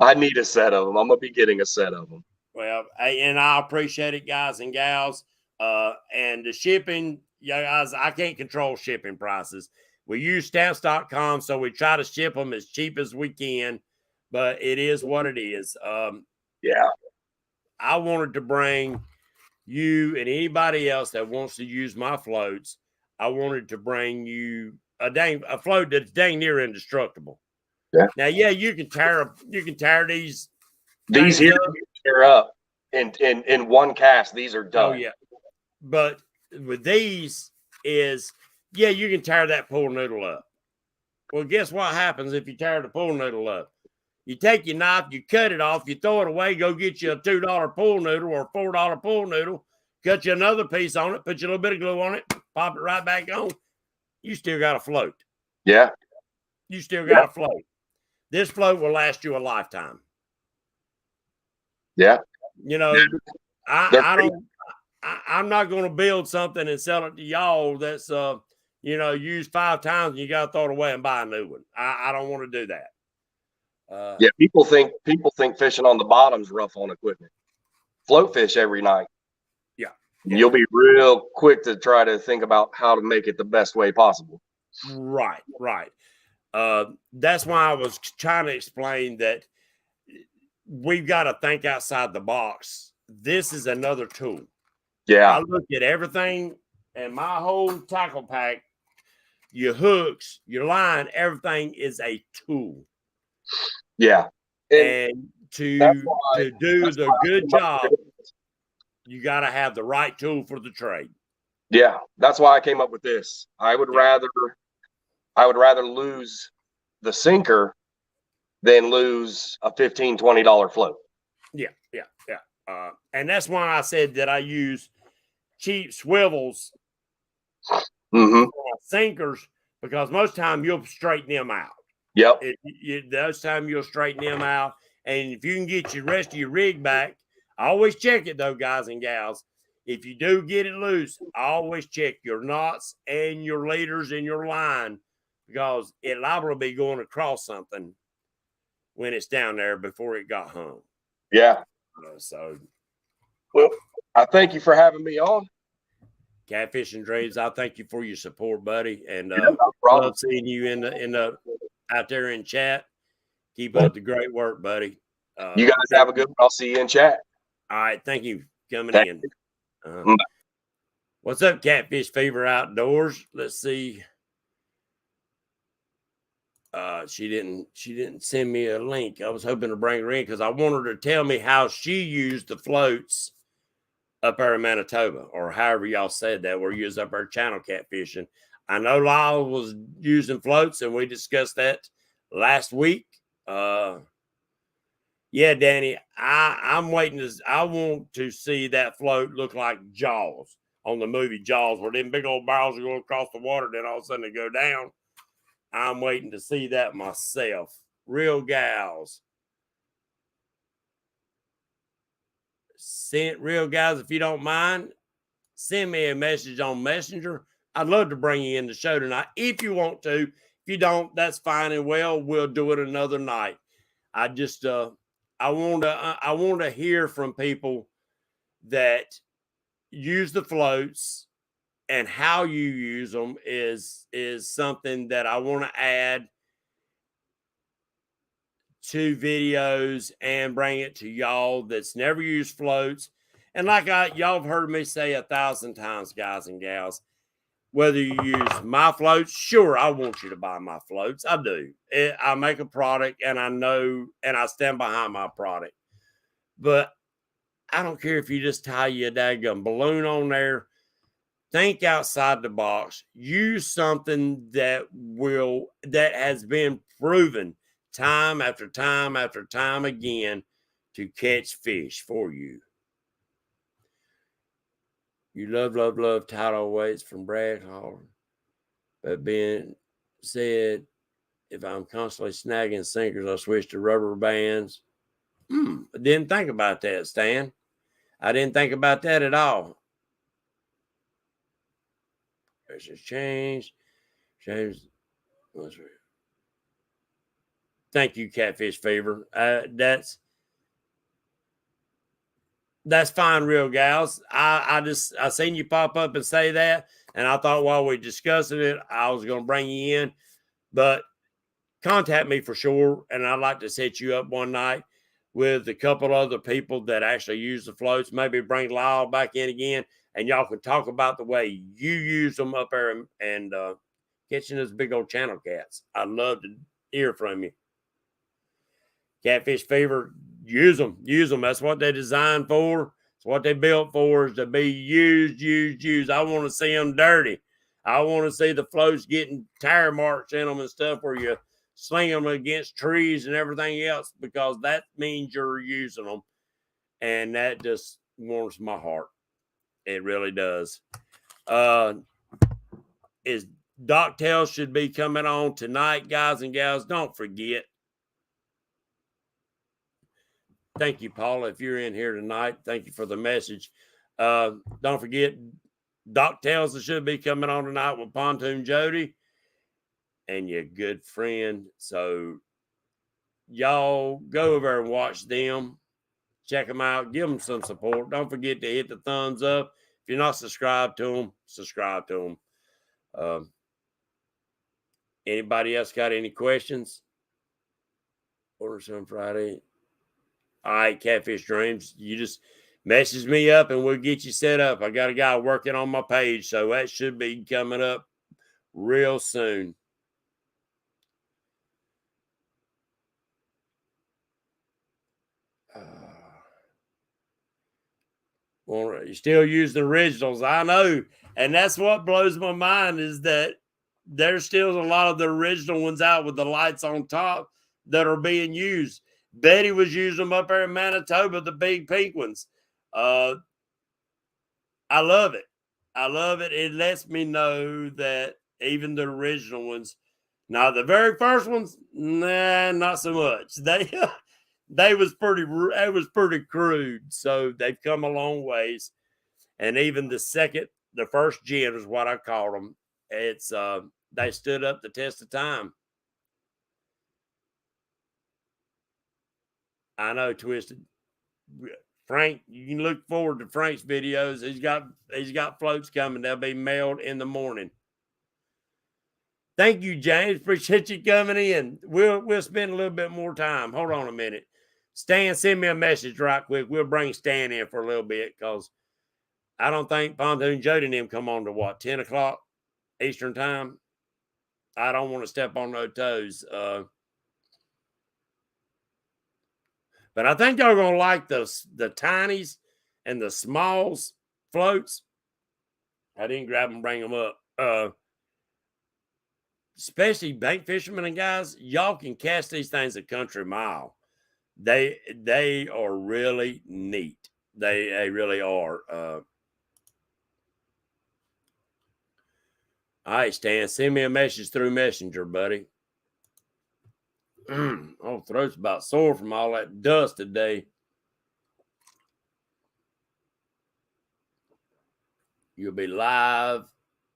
Speaker 2: I need a set of them. I'm going to be getting a set of them.
Speaker 1: Well, and I appreciate it, guys and gals. And the shipping, guys, I can't control shipping prices. We use stamps.com, so we try to ship them as cheap as we can, but it is what it is. I wanted to bring you and anybody else that wants to use my floats, I wanted to bring you a float that's dang near indestructible.
Speaker 2: Yeah.
Speaker 1: Now, you can tear these.
Speaker 2: These here tear up in one cast. These are done.
Speaker 1: Oh yeah, but with these is you can tear that pool noodle up. Well, guess what happens if you tear the pool noodle up? You take your knife, you cut it off, you throw it away, go get you a $2 pool noodle or a $4 pool noodle, cut you another piece on it, put you a little bit of glue on it, pop it right back on. You still got a float.
Speaker 2: Yeah.
Speaker 1: You still got a float. This float will last you a lifetime.
Speaker 2: Yeah.
Speaker 1: You know, I'm not going to build something and sell it to y'all that's, used 5 times and you got to throw it away and buy a new one. I don't want to do that.
Speaker 2: People think fishing on the bottom's rough on equipment. Float fish every night.
Speaker 1: Yeah.
Speaker 2: You'll be real quick to try to think about how to make it the best way possible.
Speaker 1: Right. That's why I was trying to explain that we've got to think outside the box. This is another tool.
Speaker 2: Yeah.
Speaker 1: I look at everything and my whole tackle pack, your hooks, your line, everything is a tool.
Speaker 2: Yeah.
Speaker 1: And to do the good job, you got to have the right tool for the trade.
Speaker 2: Yeah. That's why I came up with this. I would rather lose the sinker than lose a $15, $20 float.
Speaker 1: Yeah. And that's why I said that I use cheap swivels for sinkers, because most time you'll straighten them out.
Speaker 2: Yep.
Speaker 1: Those time you'll straighten them out. And if you can get your rest of your rig back, I always check it though, guys and gals. If you do get it loose, I always check your knots and your leaders and your line, because it's liable to be going across something when it's down there before it got hung.
Speaker 2: Yeah.
Speaker 1: So,
Speaker 2: well, I thank you for having me on.
Speaker 1: Catfishing Dreams, I thank you for your support, buddy, and
Speaker 2: No problem.
Speaker 1: love seeing you in the out there in chat. Keep up the great work, buddy.
Speaker 2: You guys have a good one. I'll see you in chat.
Speaker 1: All right, thank you for coming
Speaker 2: Thank
Speaker 1: in.
Speaker 2: Bye.
Speaker 1: What's up, Catfish Fever Outdoors? Let's see. She didn't send me a link. I was hoping to bring her in because I want her to tell me how she used the floats up there in Manitoba, or however y'all said that, where you was up there channel catfishing. I know Lyle was using floats, and we discussed that last week. Yeah, Danny, I'm waiting I want to see that float look like Jaws on the movie Jaws, where them big old barrels go across the water, then all of a sudden they go down. I'm waiting to see that myself. Real gals. Real guys, if you don't mind, send me a message on Messenger. I'd love to bring you in the show tonight if you want to. If you don't, that's fine and well. We'll do it another night. I just I want to hear from people that use the floats, and how you use them is something that I want to add to videos and bring it to y'all that's never used floats. And like y'all have heard me say 1,000 times, guys and gals, whether you use my floats, sure, I want you to buy my floats. I do. I make a product, and I know, and I stand behind my product. But I don't care if you just tie you a daggum balloon on there. Think outside the box. Use something that has been proven time after time after time again to catch fish for you. You love tidal weights from Brad Hall. But being said, if I'm constantly snagging sinkers, I switch to rubber bands. I didn't think about that, Stan. I didn't think about that at all. There's just change. Thank you, Catfish Fever. That's fine, real gals. I seen you pop up and say that, and I thought while we discussing it, I was going to bring you in. But contact me for sure, and I'd like to set you up one night with a couple other people that actually use the floats. Maybe bring Lyle back in again, and y'all can talk about the way you use them up there and catching those big old channel cats. I'd love to hear from you. Catfish Fever, use them. That's what they're designed for. It's what they built for, is to be used. I want to see them dirty. I want to see the floats getting tire marks in them and stuff, where you sling them against trees and everything else, because that means you're using them. And that just warms my heart. It really does. Doc Tales should be coming on tonight, guys and gals. Don't forget. Thank you, Paula, if you're in here tonight. Thank you for the message. Don't forget, Doc Tales should be coming on tonight with Pontoon Jody and your good friend. So y'all go over and watch them. Check them out. Give them some support. Don't forget to hit the thumbs up. If you're not subscribed to them, subscribe to them. Anybody else got any questions? Order some Friday. All right, Catfish Dreams. You just message me up and we'll get you set up. I got a guy working on my page, so that should be coming up real soon. Well, you're still using originals. I know. And that's what blows my mind, is that there's still a lot of the original ones out with the lights on top that are being used. Betty was using them up there in Manitoba, the big pink ones. I love it. I love it. It lets me know that even the original ones, now the very first ones, nah, not so much. It was pretty crude. So they've come a long ways. And even the first gen is what I call them. It's they stood up the test of time. I know, Twisted. Frank, you can look forward to Frank's videos. He's got floats coming. They'll be mailed in the morning. Thank you, James. Appreciate you coming in. We'll spend a little bit more time. Hold on a minute. Stan, send me a message right quick. We'll bring Stan in for a little bit because I don't think Pontoon Jody and him come on to what, 10 o'clock Eastern time? I don't want to step on no toes. But I think y'all going to like the tinies and the smalls floats. I didn't grab them and bring them up. Especially bank fishermen and guys, y'all can cast these things a country mile. They are really neat. They really are. All right, Stan, send me a message through Messenger, buddy. Oh, throat's about sore from all that dust today. You'll be live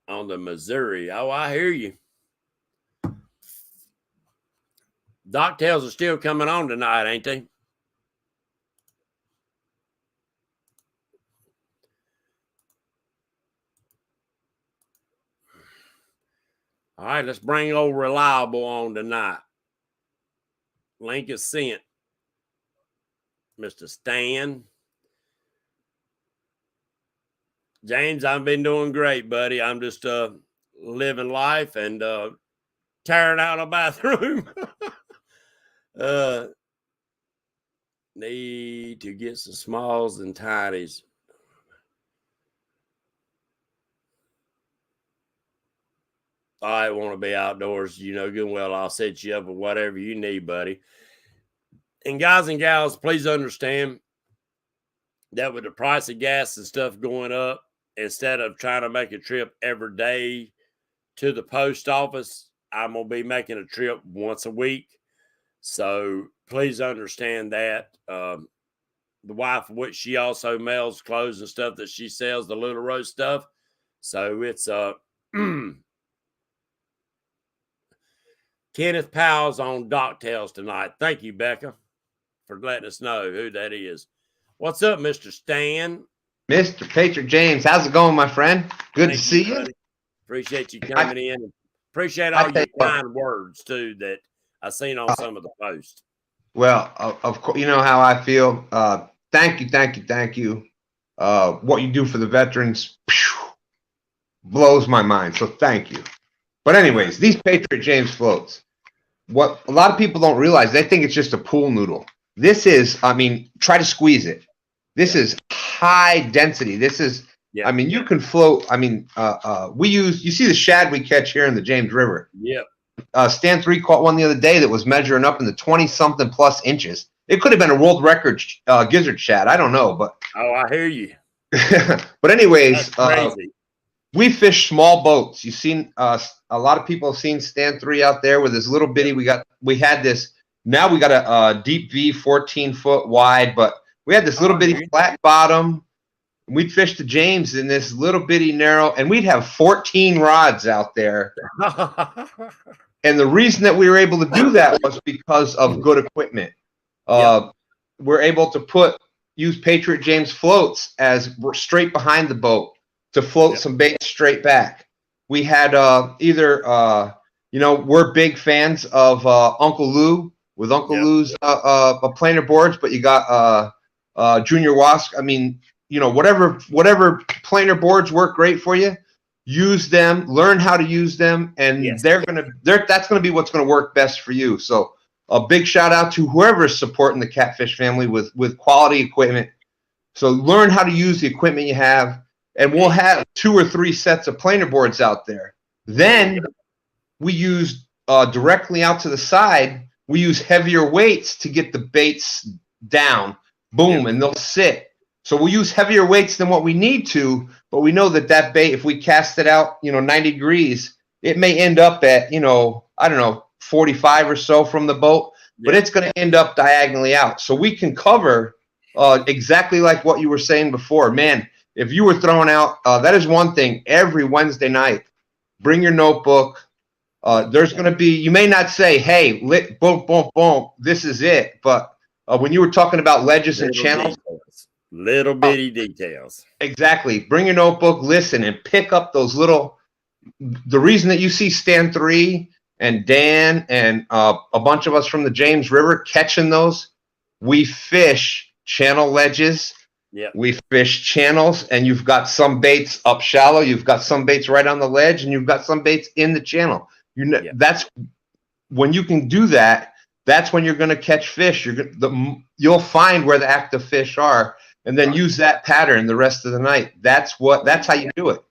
Speaker 1: on the Missouri. Oh, I hear you. Docktails are still coming on tonight, ain't they? All right, let's bring old Reliable on tonight. Link is sent. Mr. Stan. James, I've been doing great, buddy. I'm just living life and tearing out a bathroom. Need to get some smalls and tinies. I want to be outdoors, you know good and well. I'll set you up with whatever you need, buddy. And guys and gals, please understand that with the price of gas and stuff going up, instead of trying to make a trip every day to the post office, I'm going to be making a trip once a week. So please understand that. The wife, which she also mails clothes and stuff that she sells, the Little Rose stuff. So it's Kenneth Powell's on Docktails tonight. Thank you, Becca, for letting us know who that is. What's up, Mr. Stan?
Speaker 3: Mr. Patriot James, how's it going, my friend? Good to see you.
Speaker 1: Buddy. Appreciate you coming in. Appreciate all your kind words, too, that I seen on some of the posts.
Speaker 3: Well, of course, you know how I feel. Thank you. What you do for the veterans blows my mind, so thank you. But anyways, these Patriot James floats, what a lot of people don't realize, they think it's just a pool noodle. This is, I mean, try to squeeze it. This is high density. This is, I mean, you can float. I mean, we use, you see the shad we catch here in the James River.
Speaker 1: Yep.
Speaker 3: Stan 3 caught one the other day that was measuring up in the 20-something plus inches. It could have been a world record gizzard shad. I don't know, but.
Speaker 1: Oh, I hear you.
Speaker 3: But anyways,
Speaker 1: crazy.
Speaker 3: We fish small boats. You've seen a lot of people have seen Stan 3 out there with this little bitty. We had this. Now we got a deep V, 14-foot wide, but we had this little bitty flat bottom. We'd fish the James in this little bitty narrow, and we'd have 14 rods out there. And the reason that we were able to do that was because of good equipment. We're able to use Patriot James floats as straight behind the boat to float some bait straight back. We had you know, we're big fans of Uncle Lou with Uncle Lou's planer boards, but you got Junior Wask. I mean, you know, whatever planer boards work great for you, use them, learn how to use them, and that's gonna be what's gonna work best for you. So a big shout out to whoever is supporting the Catfish family with quality equipment. So learn how to use the equipment you have, and we'll have 2 or 3 sets of planer boards out there. Then we use directly out to the side, we use heavier weights to get the baits down. Boom, and they'll sit. So we'll use heavier weights than what we need to, but we know that bait, if we cast it out, you know, 90 degrees, it may end up at, you know, I don't know, 45 or so from the boat, but it's going to end up diagonally out. So we can cover exactly like what you were saying before. Man, if you were throwing out, that is one thing, every Wednesday night, bring your notebook. There's going to be, you may not say, hey, boom, boom, boom, this is it. But when you were talking about ledges and channels,
Speaker 1: Little bitty details.
Speaker 3: Exactly. Bring your notebook, listen, and pick up those little. The reason that you see Stan 3 and Dan and a bunch of us from the James River catching those, we fish channel ledges.
Speaker 1: Yep.
Speaker 3: We fish channels, and you've got some baits up shallow. You've got some baits right on the ledge, and you've got some baits in the channel.
Speaker 1: Yep.
Speaker 3: That's when you can do that. That's when you're going to catch fish. You'll find where the active fish are, and then use that pattern the rest of the night. That's how you do it.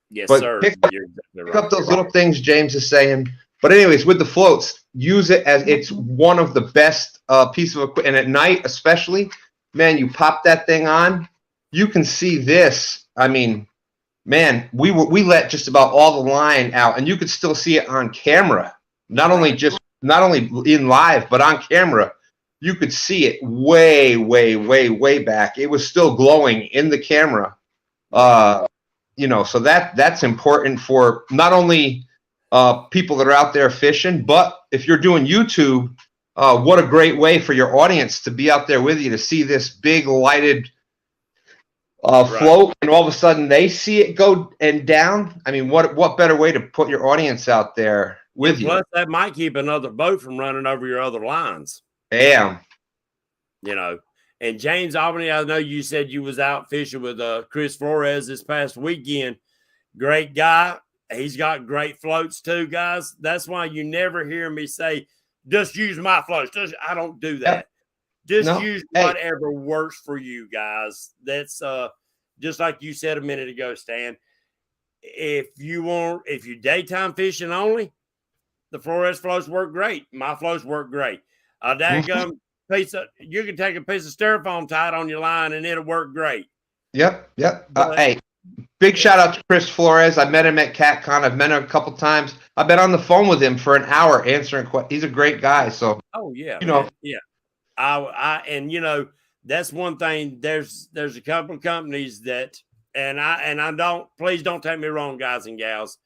Speaker 1: Yes,
Speaker 3: But
Speaker 1: sir.
Speaker 3: Pick
Speaker 1: You're
Speaker 3: up those little things James is saying. But anyways, with the floats, use it as it's one of the best piece of equipment. And at night, especially, man, you pop that thing on, you can see this. I mean, man, we let just about all the line out, and you could still see it on camera. Not only in live, but on camera. You could see it way, way, way, way back. It was still glowing in the camera. So that's important for not only people that are out there fishing, but if you're doing YouTube, what a great way for your audience to be out there with you to see this big lighted float, and all of a sudden they see it go and down. I mean, what better way to put your audience out there with you?
Speaker 1: Plus, that might keep another boat from running over your other lines.
Speaker 3: Damn.
Speaker 1: And James Albany, I know you said you was out fishing with Chris Flores this past weekend. Great guy. He's got great floats too, guys. That's why you never hear me say, just use my floats. I don't do that. Just use whatever works for you, guys. That's just like you said a minute ago, Stan. If you're daytime fishing only, the Flores floats work great. My floats work great. You can take a piece of styrofoam, tie it on your line, and it'll work great.
Speaker 3: Yep. Hey, big shout out to Chris Flores. I met him at CatCon. I've met him a couple times. I've been on the phone with him for an hour answering questions. He's a great guy. So, that's one thing. There's a couple of companies that, please don't take me wrong, guys and gals.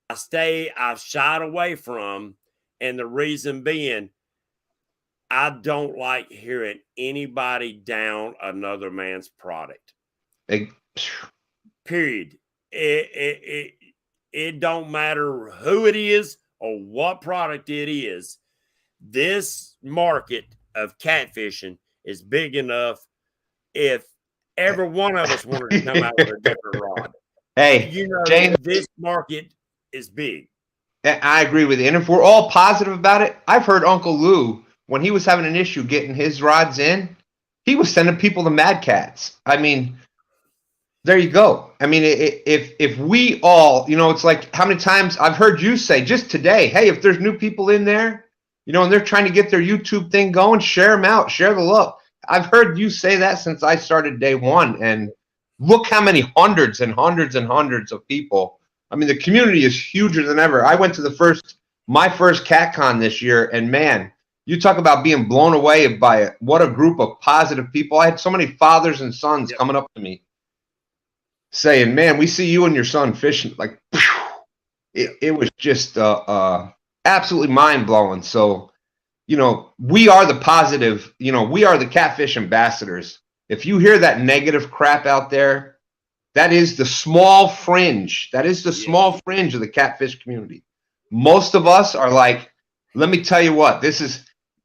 Speaker 3: I've shied away from, and the reason being, I don't like hearing anybody down another man's product. Period. It don't matter who it is or what product it is. This market of catfishing is big enough. If every one of us wanted to come out with a different rod, James,
Speaker 1: this market is big.
Speaker 3: I agree with you. And if we're all positive about it, I've heard Uncle Lou, when he was having an issue getting his rods in, he was sending people to Mad Cats. I mean, there you go. I mean, if we all, it's like how many times I've heard you say just today, hey, if there's new people in there, and they're trying to get their YouTube thing going, share them out, share the love. I've heard you say that since I started day one. And look how many hundreds and hundreds and hundreds of people. I mean, the community is huger than ever. I went to my first CatCon this year, and man, you talk about being blown away by it. What a group of positive people. I had so many fathers and sons coming up to me saying, man, we see you and your son fishing. Like, it was just absolutely mind-blowing. So, we are the positive, we are the catfish ambassadors. If you hear that negative crap out there, that is the small fringe. That is the small fringe of the catfish community. Most of us are like, let me tell you what, this is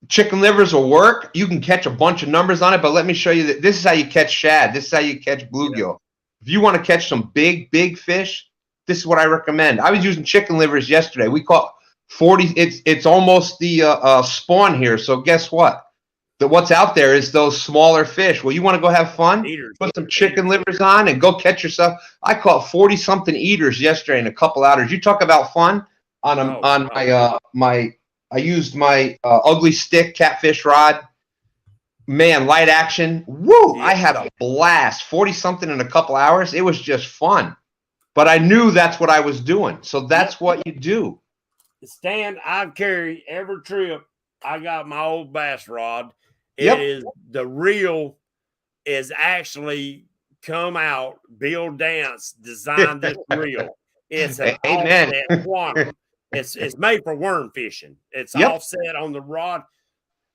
Speaker 3: chicken livers will work. You can catch a bunch of numbers on it, but let me show you that this is how you catch shad. This is how you catch bluegill. If you want to catch some big, big fish, this is what I recommend. I was using chicken livers yesterday. We caught 40. It's almost the spawn here. So guess what? What's out there is those smaller fish. Well, you want to go have fun? Put some chicken livers on and go catch yourself. I caught 40-something eaters yesterday and a couple outers. You talk about fun I used my ugly stick catfish rod. Man, light action. Woo! I had a blast. 40-something in a couple hours. It was just fun. But I knew that's what I was doing. So that's what you do.
Speaker 1: Stan, I carry every trip. I got my old bass rod. It is the reel is actually come out. Bill Dance designed this reel. It's an offset quantum. It's made for worm fishing. It's offset on the rod.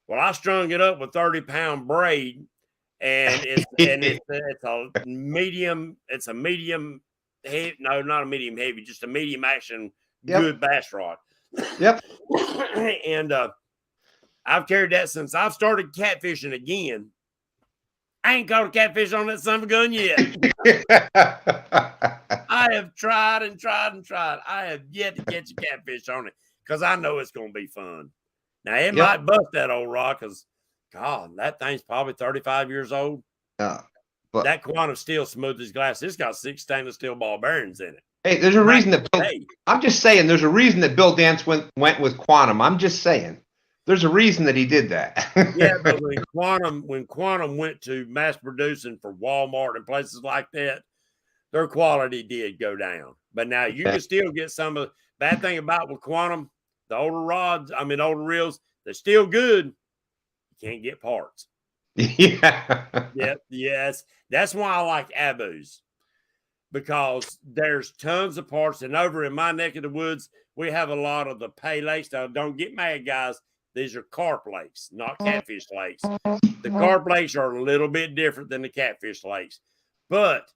Speaker 1: Well, I strung it up with 30-pound braid, and it's a medium. It's a medium heavy. No, not a medium heavy. Just a medium action.
Speaker 3: Yep.
Speaker 1: Good bass rod.
Speaker 3: Yep.
Speaker 1: And I've carried that since I've started catfishing again. I ain't caught a catfish on that son of a gun yet. I have tried and tried and tried. I have yet to catch a catfish on it because I know it's going to be fun. Now, it might bust that old rock because, God, that thing's probably 35 years old.
Speaker 3: But
Speaker 1: that quantum steel smooth as glass. It's got 6 stainless steel ball bearings in it.
Speaker 3: Hey, there's a reason that I'm just saying there's a reason that Bill Dance went with quantum. I'm just saying. There's a reason that he did that.
Speaker 1: Yeah, but when quantum went to mass producing for Walmart and places like that, their quality did go down. But now you can still get some of the bad thing about with quantum, the older rods, older reels, they're still good. You can't get parts.
Speaker 3: Yeah.
Speaker 1: Yep. Yes. That's why I like Abu's, because there's tons of parts. And over in my neck of the woods, we have a lot of the pay lakes. Now, don't get mad, guys. These are carp lakes, not catfish lakes. The carp lakes are a little bit different than the catfish lakes. But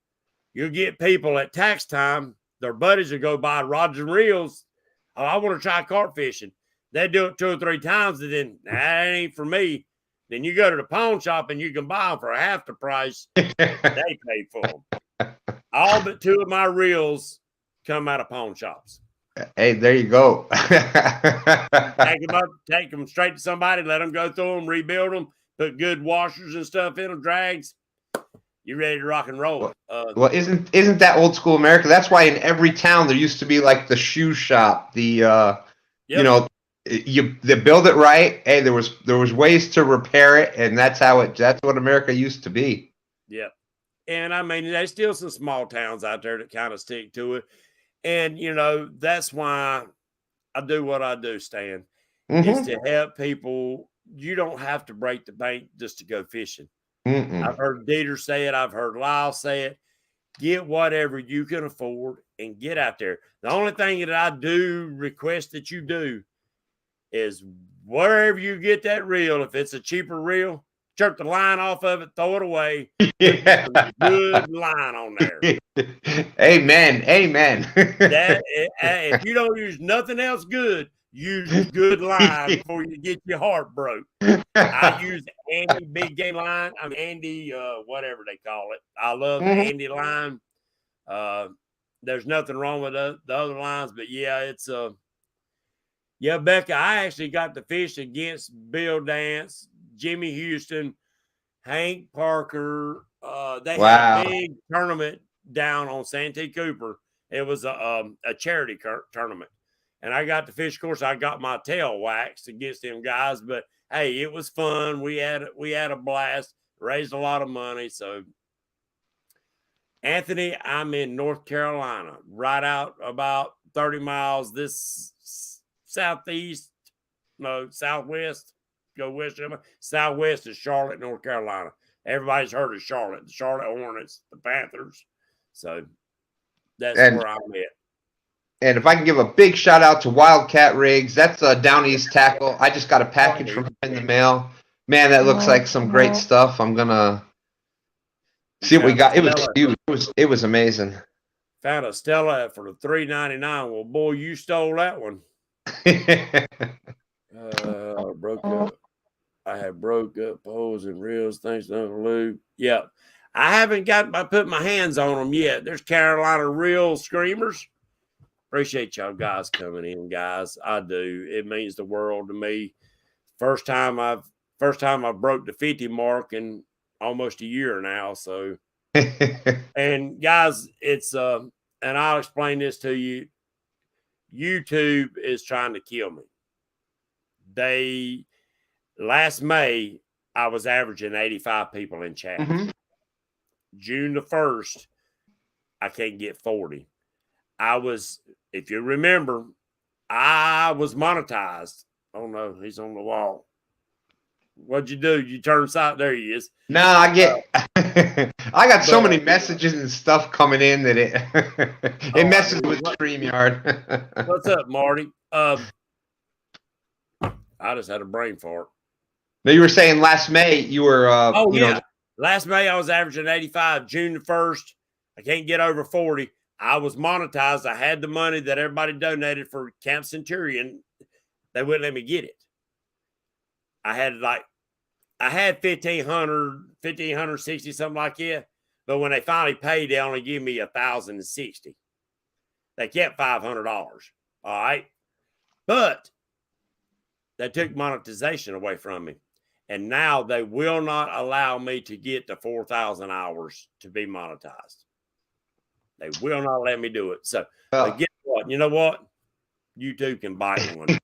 Speaker 1: you'll get people at tax time, their buddies will go buy rods and reels. Oh, I want to try carp fishing. They do it 2 or 3 times, and then that ain't for me. Then you go to the pawn shop and you can buy them for half the price they paid for them. All but 2 of my reels come out of pawn shops.
Speaker 3: Hey, there you go.
Speaker 1: Take them straight to somebody, let them go through them, rebuild them, put good washers and stuff in them, drags. You ready to rock and roll?
Speaker 3: Well, isn't that old school America? That's why in every town there used to be like the shoe shop, the you know, they build it right. Hey, there was ways to repair it, and that's what America used to be.
Speaker 1: Yep. And there's still some small towns out there that kind of stick to it. And, that's why I do what I do, Stan, is to help people. You don't have to break the bank just to go fishing. I've heard Dieter say it. I've heard Lyle say it. Get whatever you can afford and get out there. The only thing that I do request that you do is wherever you get that reel, if it's a cheaper reel, jerk the line off of it, throw it away.
Speaker 3: Yeah.
Speaker 1: Good line on there.
Speaker 3: Amen.
Speaker 1: If you don't use nothing else good, use good line before you get your heart broke. I use Andy big game line. Andy, whatever they call it. I love the Andy line. There's nothing wrong with the other lines, but yeah, it's Becca, I actually got to fish against Bill Dance, Jimmy Houston, Hank Parker. They had a big tournament down on Santee Cooper. It was a charity tournament. And I got to fish. Of course, I got my tail waxed against them guys. But, hey, it was fun. We had a blast, raised a lot of money. So, Anthony, I'm in North Carolina, right out about 30 miles this southwest. Go west. Southwest is Charlotte, North Carolina. Everybody's heard of Charlotte. The Charlotte Hornets, the Panthers. So that's where I'm at.
Speaker 3: And if I can give a big shout out to Wildcat Rigs, that's a Down East tackle. I just got a package from him in the mail. Man, that looks like some great stuff. I'm gonna see what we got. It was huge. It was amazing.
Speaker 1: Found a Stella for the $3.99. Well, boy, you stole that one. Broke up. I have broke up poles and reels, things to loop. Yeah. I haven't put my hands on them yet. There's Carolina Reel Screamers. Appreciate y'all guys coming in, guys. I do. It means the world to me. First time I broke the 50 mark in almost a year now. So, and guys, it's and I'll explain this to you. YouTube is trying to kill me. Last May, I was averaging 85 people in chat. June the 1st, I can't get 40. If you remember, I was monetized. Oh no, he's on the wall. What'd you do? You turn side. There he is.
Speaker 3: No, I got so many messages and stuff coming in that it messes with StreamYard.
Speaker 1: What's up, Marty? I just had a brain fart.
Speaker 3: No, you were saying last May you were
Speaker 1: Last May, I was averaging 85. June the 1st, I can't get over 40. I was monetized. I had the money that everybody donated for Camp Centurion. They wouldn't let me get it. I had 1,560, something like that. But when they finally paid, they only give me 1,060. They kept $500. All right. But they took monetization away from me. And now they will not allow me to get to 4,000 hours to be monetized. They will not let me do it. So guess what? You know what? You too can bite one.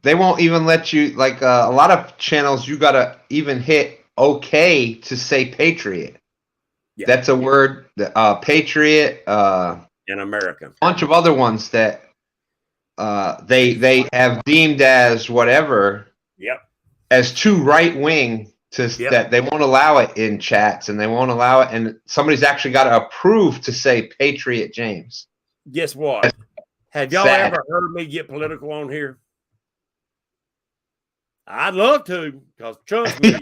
Speaker 3: They won't even let you, like a lot of channels, you got to even hit okay to say Patriot. Yeah. That's a word, Patriot.
Speaker 1: In America.
Speaker 3: A bunch of other ones that they have deemed as whatever.
Speaker 1: Yep.
Speaker 3: As too right-wing that they won't allow it in chats and they won't allow it. And somebody's actually got to approve to say Patriot James.
Speaker 1: Guess what? Have y'all ever heard me get political on here? I'd love to, because trust me,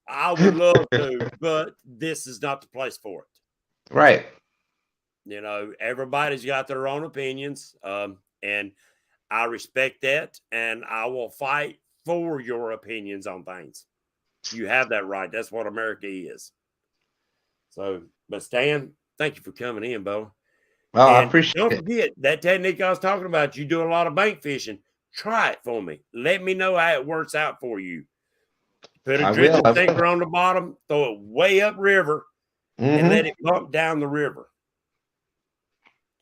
Speaker 1: I would love to, but this is not the place for it.
Speaker 3: Right.
Speaker 1: You know, everybody's got their own opinions, and I respect that, and I will fight for your opinions on things. You have that right. That's what America is. So, but Stan, thank you for coming in, Bo.
Speaker 3: Oh, I appreciate it.
Speaker 1: Don't forget that technique I was talking about. You do a lot of bank fishing. Try it for me. Let me know how it works out for you. Put a dredging sinker on the bottom, throw it way upriver, and let it bump down the river.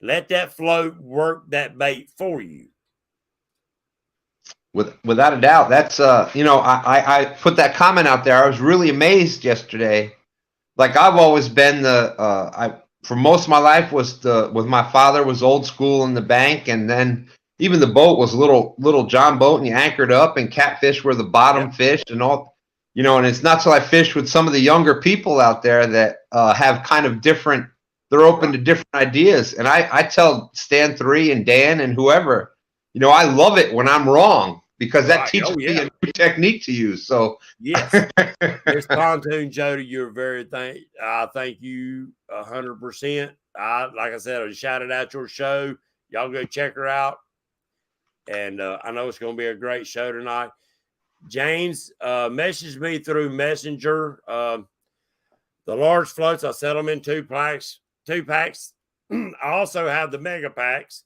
Speaker 1: Let that float work that bait for you.
Speaker 3: Without a doubt, that's I put that comment out there. I was really amazed yesterday. Like I've always been for most of my life with my father was old school in the bank, and then even the boat was little John boat, and you anchored up, and catfish were the bottom fish, and all, and it's not till I fish with some of the younger people out there that have kind of different. They're open to different ideas, and I tell Stan 3 and Dan and whoever, I love it when I'm wrong because that teaches me a new technique to use. So
Speaker 1: yes, Miss Pontoon Jody, you're very I thank you 100%. Like I said, I shouted out your show. Y'all go check her out, and I know it's going to be a great show tonight. James messaged me through Messenger. The large floats, I set them in two packs. I also have the mega packs,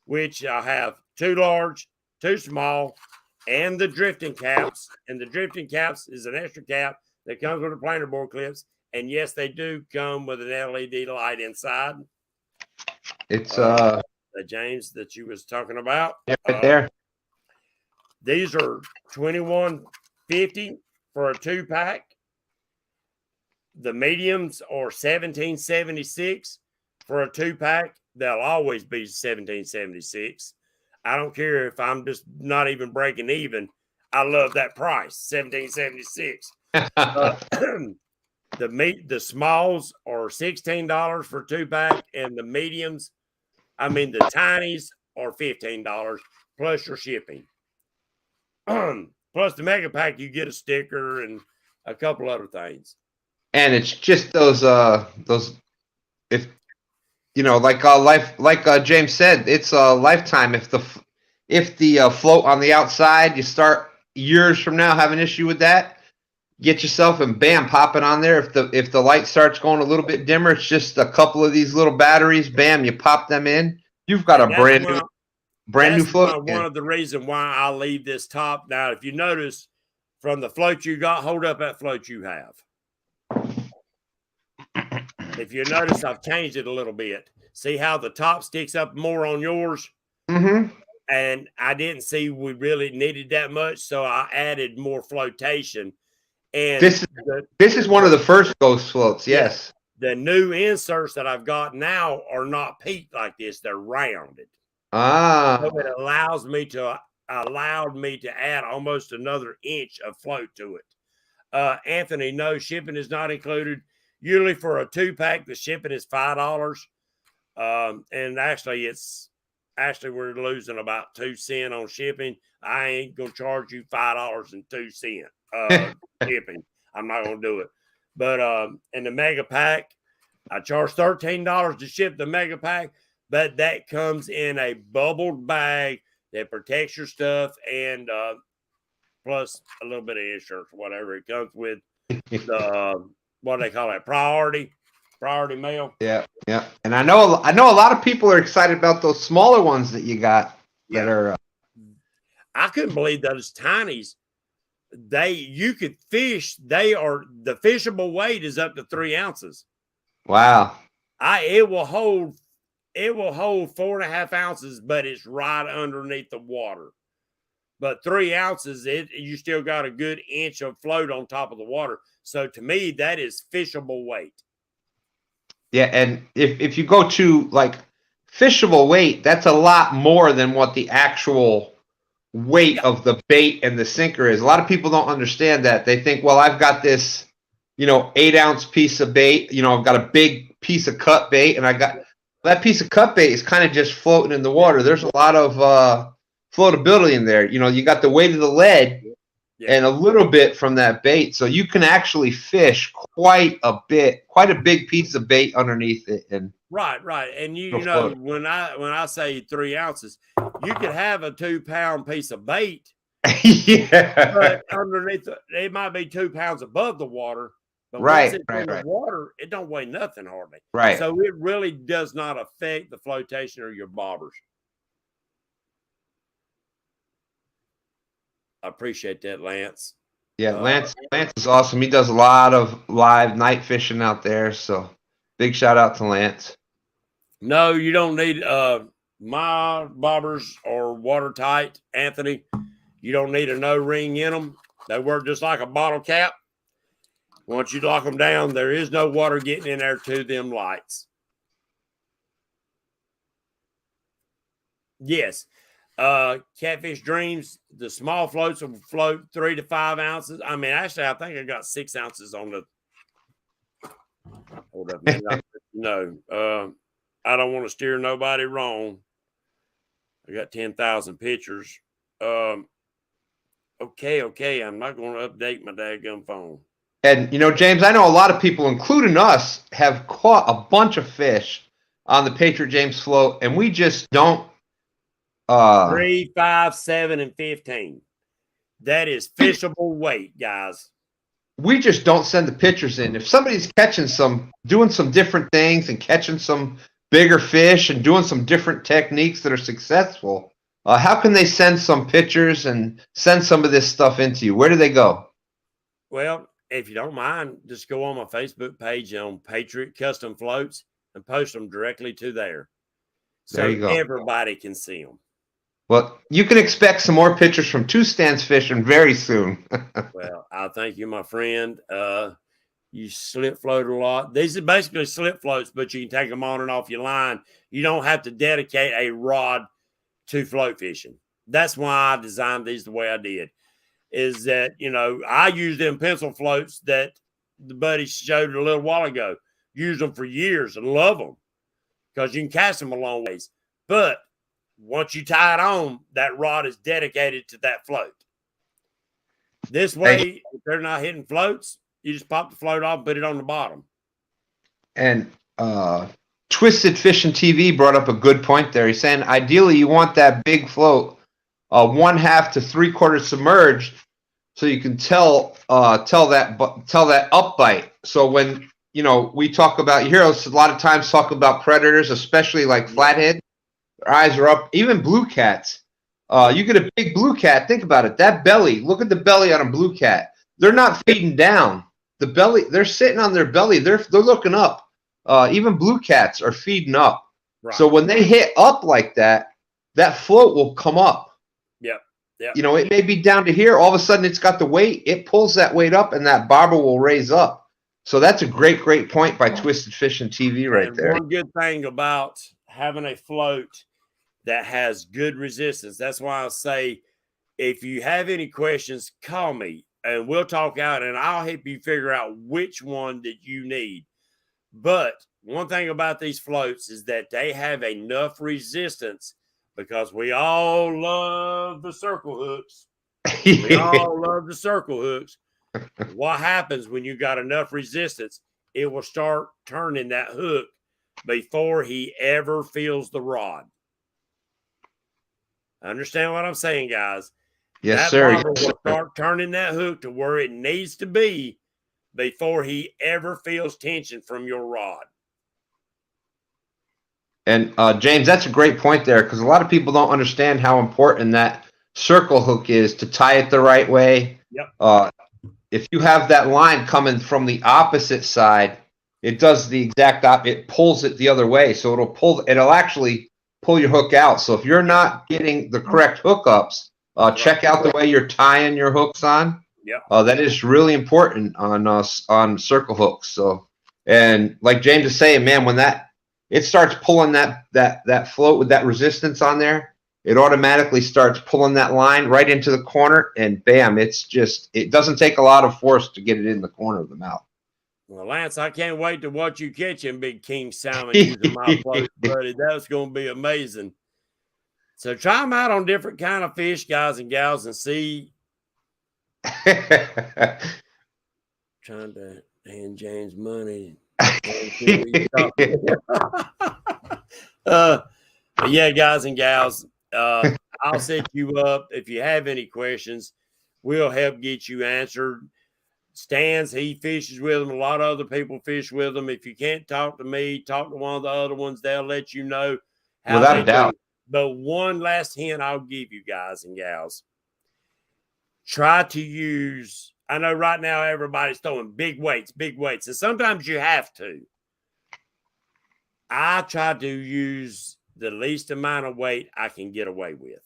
Speaker 1: which I have 2 large, 2 small, and the drifting caps. And the drifting caps is an extra cap that comes with the planer board clips. And yes, they do come with an LED light inside.
Speaker 3: It's
Speaker 1: the James that you was talking about.
Speaker 3: Right there.
Speaker 1: These are $21.50 for a 2-pack. The mediums are $17.76 for a 2-pack. They'll always be $17.76. I don't care if I'm just not even breaking even. I love that price, $17.76. The smalls are $16 for a 2-pack, and the mediums, the tinies are $15 plus your shipping. Plus the mega pack, you get a sticker and a couple other things.
Speaker 3: And it's just those if like James said, it's a lifetime. If the float on the outside, you start years from now have an issue with that, get yourself and bam, pop it on there. If the light starts going a little bit dimmer, it's just a couple of these little batteries, bam, you pop them in. You've got a brand new float.
Speaker 1: One of the reasons why I leave this top. Now, if you notice from the float you got, hold up that float you have. If you notice, I've changed it a little bit. See how the top sticks up more on yours?
Speaker 3: Mm-hmm.
Speaker 1: And I didn't see we really needed that much, so I added more flotation. And
Speaker 3: this is one of the first ghost floats, yes.
Speaker 1: The new inserts that I've got now are not peaked like this; they're rounded.
Speaker 3: So
Speaker 1: it allowed me to add almost another inch of float to it. Anthony, no, shipping is not included. Usually for a 2-pack, the shipping is $5. And actually we're losing about 2 cents on shipping. I ain't gonna charge you $5.02 shipping. I'm not going to do it. But in the mega pack, I charge $13 to ship the mega pack, but that comes in a bubbled bag that protects your stuff and plus a little bit of insurance, whatever. It comes with the what do they call it? Priority mail.
Speaker 3: Yeah, yeah. And I know a lot of people are excited about those smaller ones that you got that are.
Speaker 1: I couldn't believe those tinies. You could fish. The fishable weight is up to 3 ounces.
Speaker 3: Wow.
Speaker 1: It will hold 4.5 ounces, but it's right underneath the water. But 3 ounces, you still got a good inch of float on top of the water. So to me, that is fishable weight.
Speaker 3: Yeah, and if you go to like fishable weight, that's a lot more than what the actual weight of the bait and the sinker is. A lot of people don't understand that. They think, well, I've got this, 8-ounce piece of bait. I've got a big piece of cut bait, and I got that piece of cut bait is kind of just floating in the water. There's a lot of floatability in there. You got the weight of the lead and a little bit from that bait, so you can actually fish quite a big piece of bait underneath it. And
Speaker 1: right, and when I say 3 ounces, you could have a 2-pound piece of bait, but underneath it might be 2 pounds above the water. But once it's in the water, it don't weigh nothing hardly.
Speaker 3: Right.
Speaker 1: So it really does not affect the flotation or your bobbers. I appreciate that, Lance.
Speaker 3: Yeah, Lance is awesome. He does a lot of live night fishing out there. So big shout out to Lance.
Speaker 1: No, you don't need my bobbers are watertight, Anthony. You don't need a no ring in them. They work just like a bottle cap. Once you lock them down, there is no water getting in there to them lights. Yes. Catfish Dreams, the small floats will float 3 to 5 ounces. I mean, actually, I think I got 6 ounces on the. Hold up, man. I don't want to steer nobody wrong. I got 10,000 pictures. Okay. I'm not going to update my daggum phone.
Speaker 3: And, James, I know a lot of people, including us, have caught a bunch of fish on the Patriot James float, and we just don't.
Speaker 1: 3, 5, 7, and 15. That is fishable weight, guys.
Speaker 3: We just don't send the pictures in. If somebody's doing some different things and catching some bigger fish and doing some different techniques that are successful, how can they send some pictures and send some of this stuff into you? Where do they go?
Speaker 1: Well, if you don't mind, just go on my Facebook page on Patriot Custom Floats and post them directly to there. So everybody can see them.
Speaker 3: Well, you can expect some more pictures from Two Stands Fishing very soon.
Speaker 1: Well, I thank you, my friend. You slip float a lot. These are basically slip floats, but you can take them on and off your line. You don't have to dedicate a rod to float fishing. That's why I designed these the way I did. Is that, I use them pencil floats that the buddy showed a little while ago. Use them for years and love them because you can cast them a long ways. But once you tie it on, that rod is dedicated to that float. This way, if they're not hitting floats, you just pop the float off and put it on the bottom.
Speaker 3: And Twisted Fishing TV brought up a good point there. He's saying ideally you want that big float 1/2 to 3/4 submerged, so you can tell that up bite. So when we talk about, you hear us a lot of times talk about predators, especially like flathead. Their eyes are up. Even blue cats. You get a big blue cat. Think about it. That belly. Look at the belly on a blue cat. They're not feeding down. The belly. They're sitting on their belly. They're looking up. Even blue cats are feeding up. Right. So when they hit up like that, that float will come up.
Speaker 1: Yep.
Speaker 3: It may be down to here. All of a sudden, it's got the weight. It pulls that weight up, and that bobber will raise up. So that's a great point by Twisted Fishing TV right there.
Speaker 1: One good thing about having a float that has good resistance. That's why I say, if you have any questions, call me and we'll talk out and I'll help you figure out which one that you need. But one thing about these floats is that they have enough resistance because we all love the circle hooks. We all love the circle hooks. What happens when you got enough resistance? It will start turning that hook before he ever feels the rod. Understand what I'm saying, guys?
Speaker 3: Yes,
Speaker 1: That
Speaker 3: sir.
Speaker 1: bobber will start turning that hook to where it needs to be before he ever feels tension from your rod.
Speaker 3: And James, that's a great point there, because a lot of people don't understand how important that circle hook is to tie it the right way.
Speaker 1: Yep.
Speaker 3: If you have that line coming from the opposite side, it does the exact it pulls it the other way. So it'll actually pull your hook out. So if you're not getting the correct hookups, check out the way you're tying your hooks on.
Speaker 1: Yep.
Speaker 3: That is really important on circle hooks. So, and like James is saying, man, when it starts pulling that float with that resistance on there, it automatically starts pulling that line right into the corner, and bam, it doesn't take a lot of force to get it in the corner of the mouth.
Speaker 1: Well, Lance, I can't wait to watch you catch him big king salmon using my float, buddy. That's going to be amazing. So try them out on different kind of fish, guys and gals, and see. Trying to hand James money. Yeah, guys and gals, I'll set you up. If you have any questions, we'll help get you answered. Stans, he fishes with them. A lot of other people fish with them. If you can't talk to me, talk to one of the other ones. They'll let you know how
Speaker 3: without
Speaker 1: they
Speaker 3: a doubt.
Speaker 1: do. But one last hint I'll give you, guys and gals. Try to use, I know right now everybody's throwing big weights, and sometimes you have to. I try to use the least amount of weight I can get away with.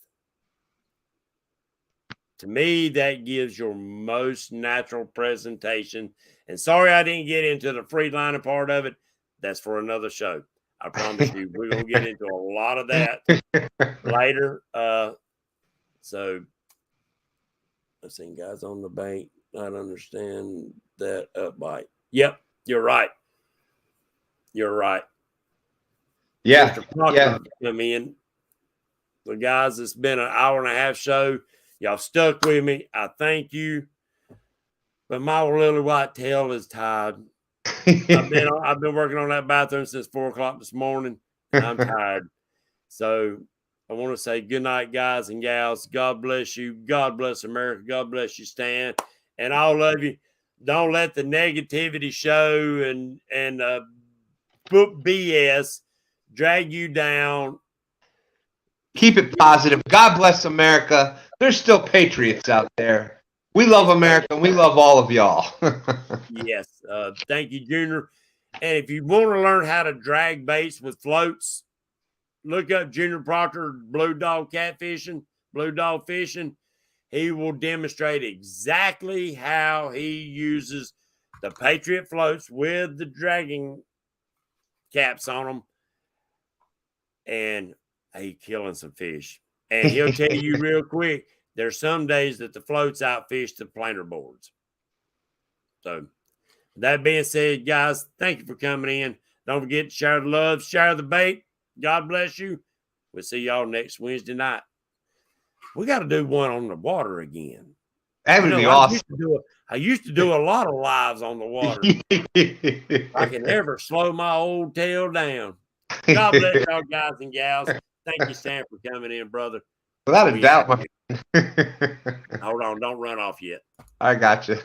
Speaker 1: To me, that gives your most natural presentation. And sorry I didn't get into the free lining part of it. That's for another show. I promise you, we're going to get into a lot of that later. So, let's see, guys on the bank, I understand that upbite. Yep, you're right. You're right.
Speaker 3: Yeah.
Speaker 1: Yeah. Come in. So, guys, it's been an hour and a half show. Y'all stuck with me. I thank you. But my little white tail is tired. I've been working on that bathroom since 4 o'clock this morning, and I'm tired. So I want to say good night, guys and gals. God bless you. God bless America. God bless you, Stan. And all of you, don't let the negativity show and book BS drag you down.
Speaker 3: Keep it positive. God bless America. There's still patriots out there. We love America, and we love all of y'all.
Speaker 1: Yes. Thank you, Junior. And if you want to learn how to drag baits with floats, look up Junior Proctor, Blue Dog Catfishing, Blue Dog Fishing. He will demonstrate exactly how he uses the Patriot floats with the dragging caps on them. And he's killing some fish. And he'll tell you real quick, there's some days that the floats outfish the planer boards. So, that being said, guys, thank you for coming in. Don't forget to share the love, share the bait. God bless you. We'll see y'all next Wednesday night. We got to do one on the water again.
Speaker 3: That would be awesome.
Speaker 1: I used to do a lot of lives on the water. I can never slow my old tail down. God bless y'all, guys and gals. Thank you, Stan, for coming in, brother.
Speaker 3: Without a doubt.
Speaker 1: Hold on. Don't run off yet.
Speaker 3: I got you.